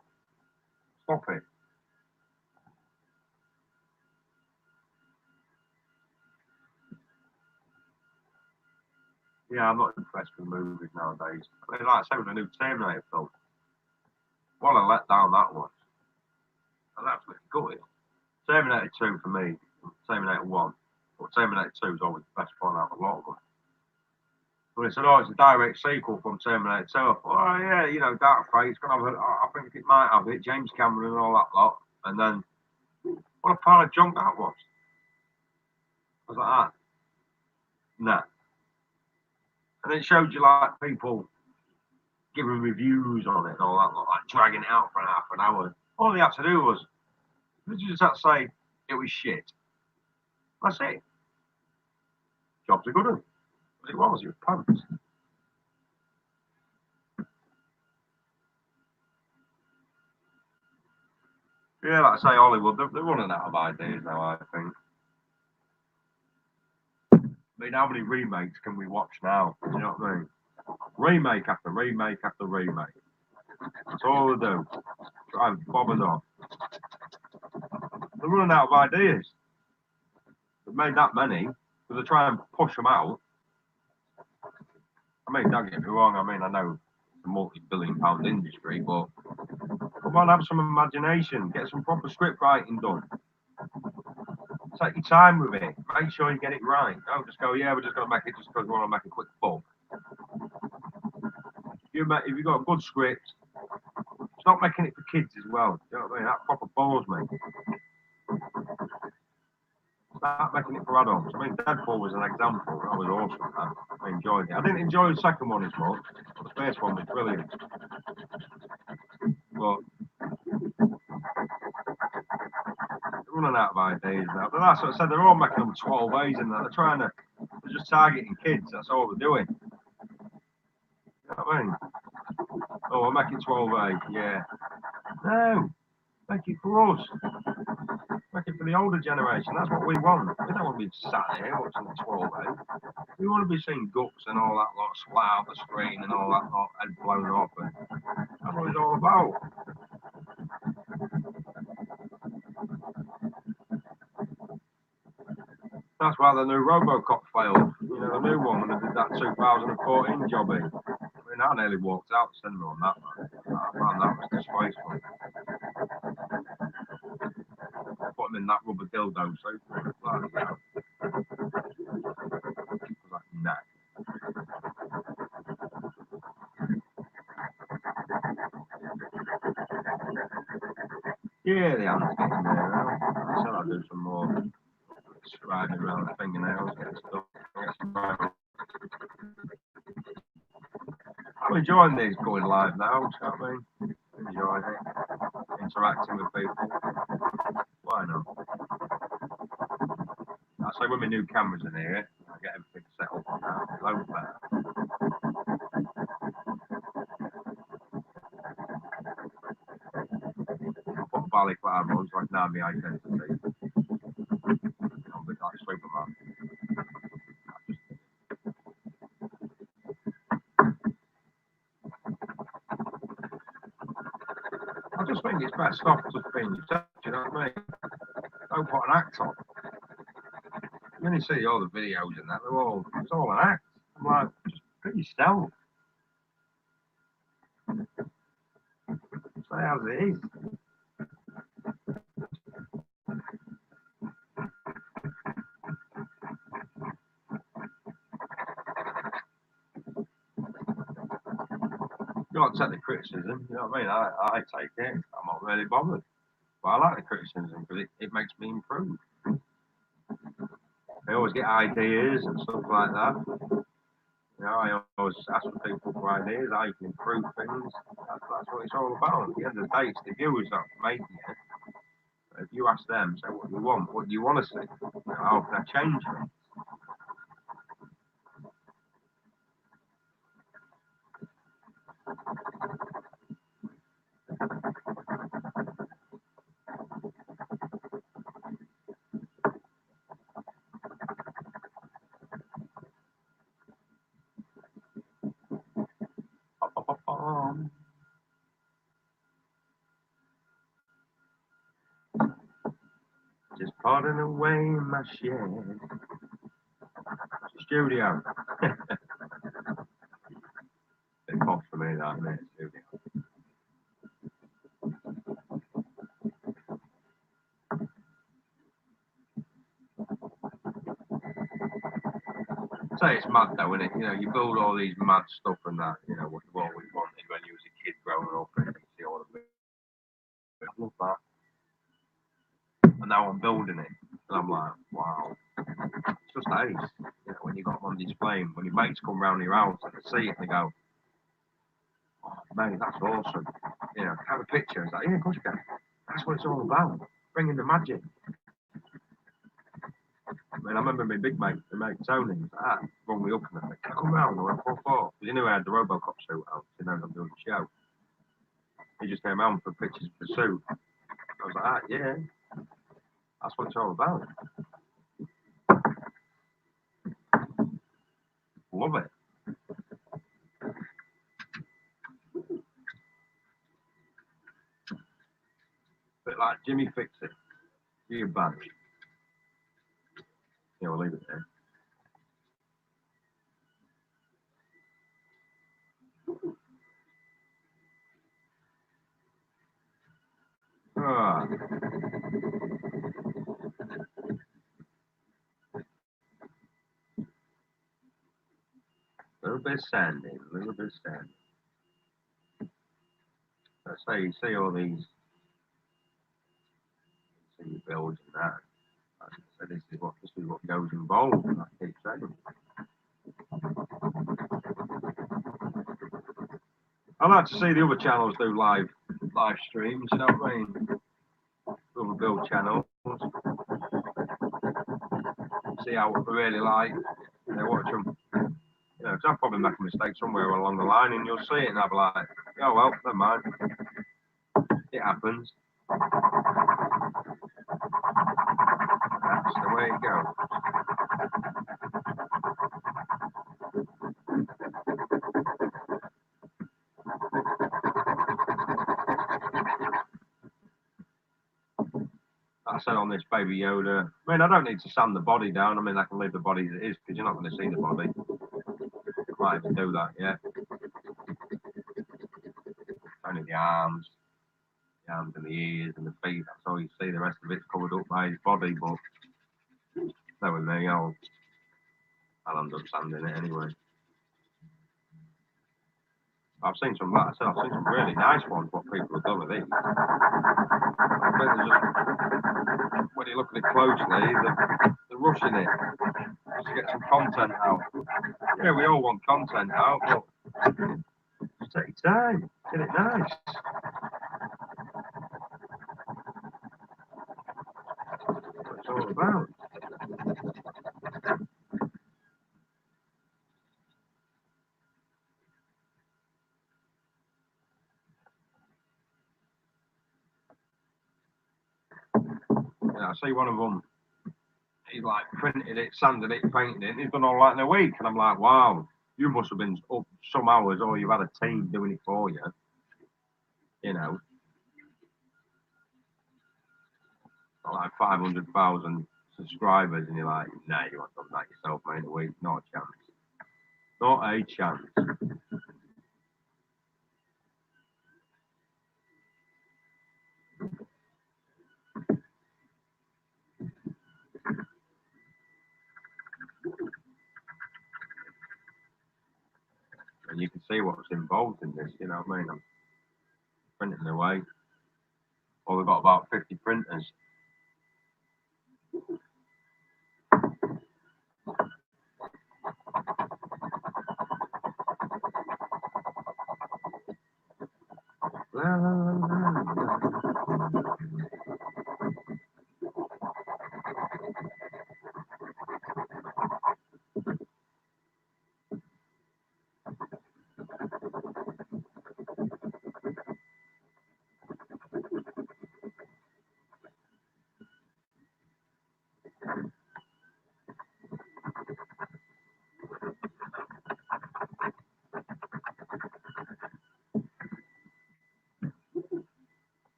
S1: stop it. Yeah, I'm not impressed with movies nowadays. I mean, like I said, with the new Terminator film, what a letdown that was. And that's absolutely gutted. Terminator 2 for me, Terminator 1. But Terminator 2 is always the best one out of a lot of them. But it said, oh, it's a direct sequel from Terminator 2. I thought, oh, yeah, you know, Dark Fate, it's going to have I think it might have it, James Cameron and all that lot. And then, what a pile of junk that was. I was like, nah. And it showed you, like, people giving reviews on it and all that, like dragging it out for half an hour. All they had to do was, they just had to say, it was shit. That's it. Job's a good one. But it was pants. Yeah, like I say, Hollywood, they're running out of ideas now, I think. I mean, how many remakes can we watch now? You know what I mean? Remake after remake after remake. That's all they do. Try and bob us off. They're running out of ideas. They've made that many, so they try and push them out. I mean, don't get me wrong, I mean, I know it's a multi-billion-pound industry, but come on, have some imagination. Get some proper script writing done. Take your time with it. Make sure you get it right. Don't just go, yeah, we're just going to make it just because we want to make a quick buck. If you've got a good script, stop making it for kids as well. You know what I mean? That proper bores me. Start making it for adults. I mean, Deadpool was an example. That was awesome. I enjoyed it. I didn't enjoy the second one as much. The first one was brilliant. But they're running out of ideas now. But that's what I said. They're all making them 12 A's and that. They're just targeting kids. That's all they're doing. You know what I mean? Oh, I'll make it 12A. Yeah. No. Make it for us. Make it for the older generation. That's what we want. We don't want to be sat here watching the 12A. We want to be seeing guts and all that lot splat out the screen and all that lot head blown off. And that's what it's all about. That's why the new Robocop failed. You know, the new one when they did that 2014 jobby. I mean, I nearly walked out the cinema on that one. I found that was disgraceful. Put him in that rubber dildo suit. Like, you know. I was like, nah. Yeah, the hand's getting there now. So I'll do some more scribing around the fingernails, get stuff. I'm enjoying these going live now, you know what I mean? Enjoying it. Interacting with people. Why not? I say with my new cameras in here, I get everything set up on that. Loads better. I put ballycloud ones like now my identity. I'm a bit like Superman. I just think it's best off just being yourself, do you know what I mean? Don't put an act on. When you see all the videos and that, it's all an act. I'm like, just be yourself. Say as it is. You don't take the criticism, you know what I mean? I take it. I'm not really bothered. But I like the criticism because it makes me improve. I always get ideas and stuff like that. You know, I always ask for people for ideas, how you can improve things. That's what it's all about. At the end of the day, it's the viewers that are making it. If you ask them, say what do you want to see? You know, how can I change it? Just putting away my shit. Studio. Bit posh for me, that, isn't it? Studio. Say it's mad though, isn't it? You know, you build all these mad stuff and that, you know, what you always wanted when you was a kid growing up and you see all of it. I love that. And now I'm building it. And I'm like, wow. It's just ace. You know, when you got them on display, when your mates come round your house and they see it and they go, oh, mate, that's awesome. You know, have a picture. It's like, yeah, of course you can. That's what it's all about. Bringing the magic. I mean, I remember my big mate, the mate Tony, rung me up and I said, can I come round? I went, what for? Because he knew I had the Robocop suit out. He knows I'm doing the show. He just came round for pictures of the suit. I was like, yeah, that's what it's all about. Love it. Bit like Jimmy Fix It. You're bad. Yeah, we'll leave it there. Ah. A little bit sandy, a little bit sandy. Let's say you see all these, see your builds and that. So this is what goes involved. I keep saying. I like to see the other channels do live streams. You know what I mean? Other build channels. See how what they really like. You know, watch them. You know, because I'll probably make a mistake somewhere along the line, and you'll see it, and I'll be like, oh well, never mind. It happens. That's the way it goes. I said on this baby Yoda, I mean, I don't need to sand the body down. I mean, I can leave the body as it is because you're not going to see the body. I might even do that, yeah. Only the arms and the ears and the feet. That's all you see. The rest of it's covered up by his body, but knowing me, I'll end up sanding it anyway. I've seen some, like I said, I've seen some really nice ones, what people have done with these. I think they're just, when you look at it closely, they're rushing it just to get some content out. Yeah, we all want content out, but just take your time, get it nice. That's what it's all about. Yeah, I see one of them, he's like printed it, sanded it, painted it, and he's done all that in a week. And I'm like, wow, you must have been up some hours, or you've had a team doing it for you. You know, got like 500,000 subscribers, and you're like, nah, you want to done that yourself, mate, in a week. Not a chance. Not a chance. And you can see what's involved in this, you know what I mean? I'm printing away. Well, we've got about 50 printers. La, la, la, la.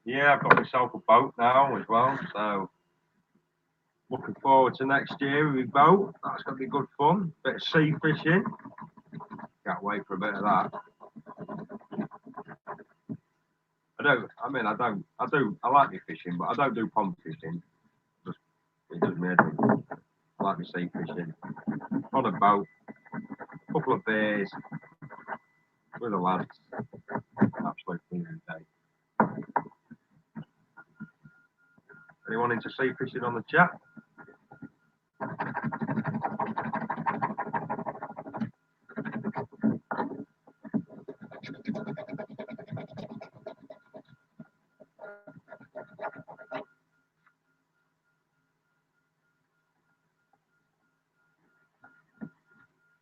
S1: Yeah, I've got myself a boat now as well, so looking forward to next year with my boat. That's going to be good fun. Bit of sea fishing. Can't wait for a bit of that. I like me fishing, but I don't do pond fishing. Just, it does me head in. I like me sea fishing. On a boat, a couple of beers, with the lads. Absolute feeling day. Anyone into sea fishing on the chat?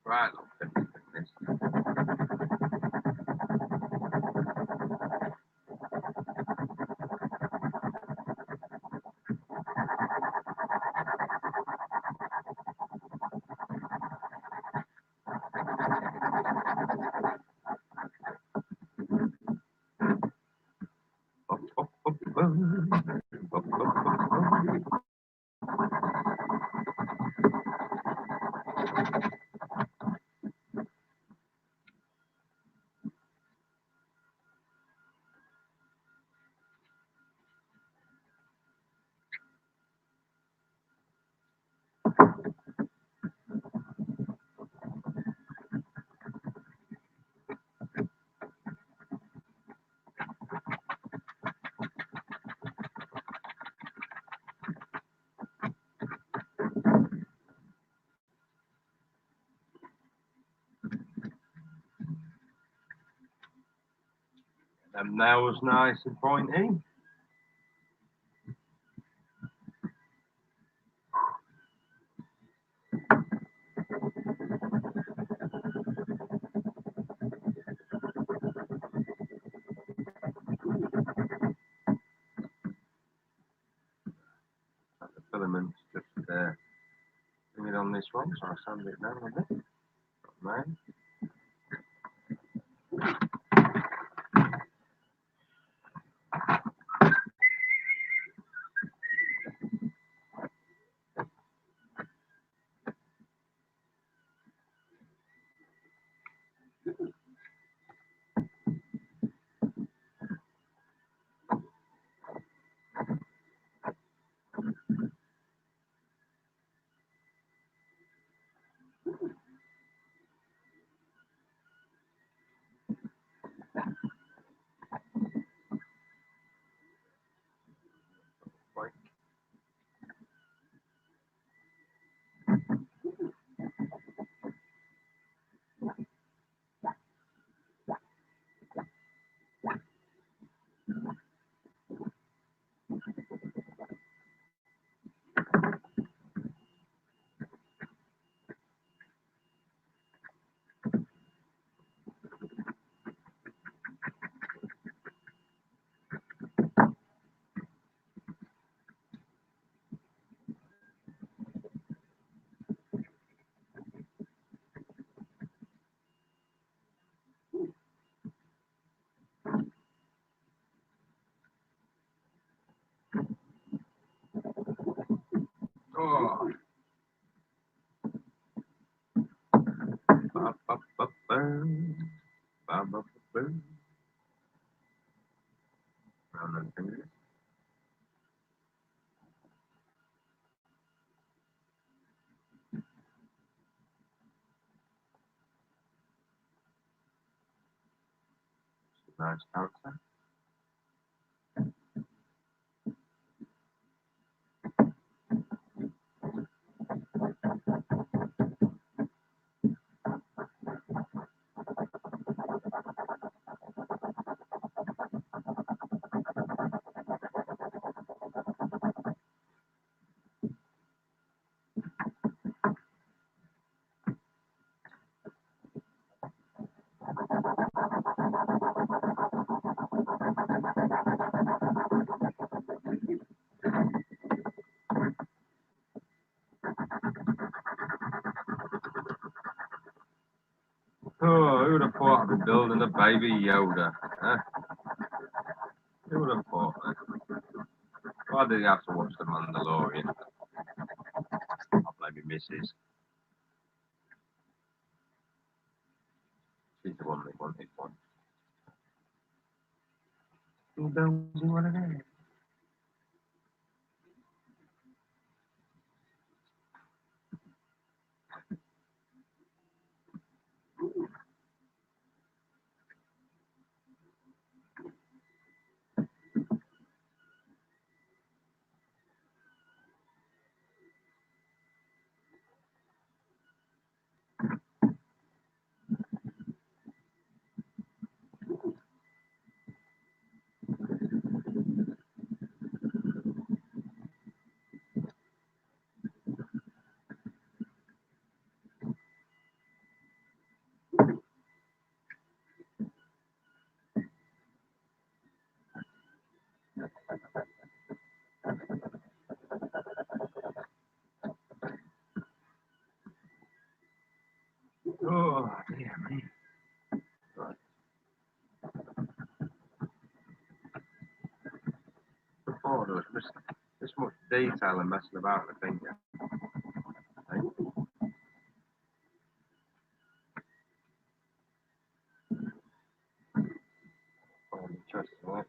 S1: Right, fitness. Them nails nice and pointy. The filaments just bring it on this one, so I'll sand it down a bit. Man. Nice character. Oh, who would have thought I'd be building a baby Yoda? Huh? Who would have thought that? Why did you have to watch The Mandalorian? I'll blame me missus. She's the one that wanted one. You don't see what it is. Oh, dear me. Right. Before there was this much detail and messing about the finger. Hey? Oh, interesting, right?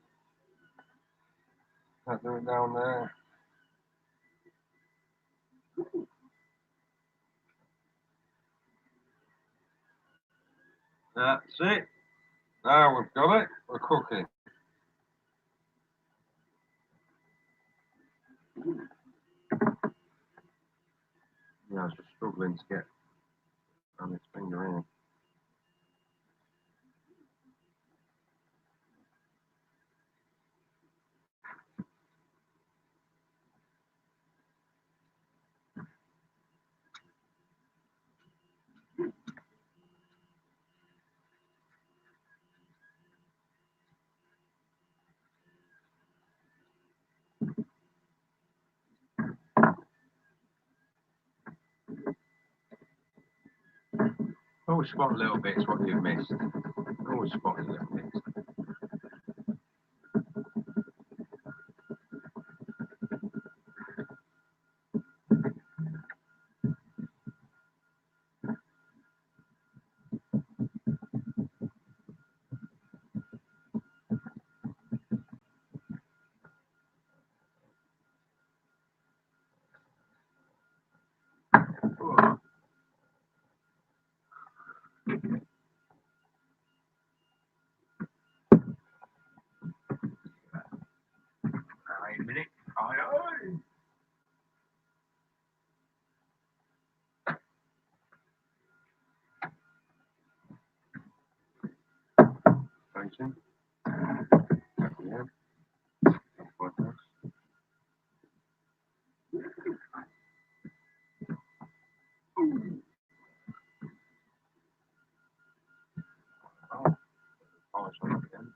S1: That's it down there. That's it. Now we've got it. We're cooking. Yeah, I was just struggling to get on this finger in. Always spot little bits what you've missed. Always spotting little bits. Oh. Wait a minute. Aye. Facing. Yeah. Like that. Oh, polish on it again.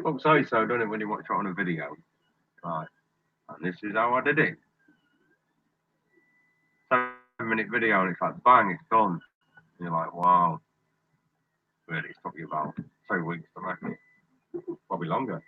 S1: Folks say so, don't it, when you watch it on a video? Right. And this is how I did it. 7-minute video and it's like bang, it's done. And you're like, wow. Really, it's took you about 2 weeks to make it. Probably longer.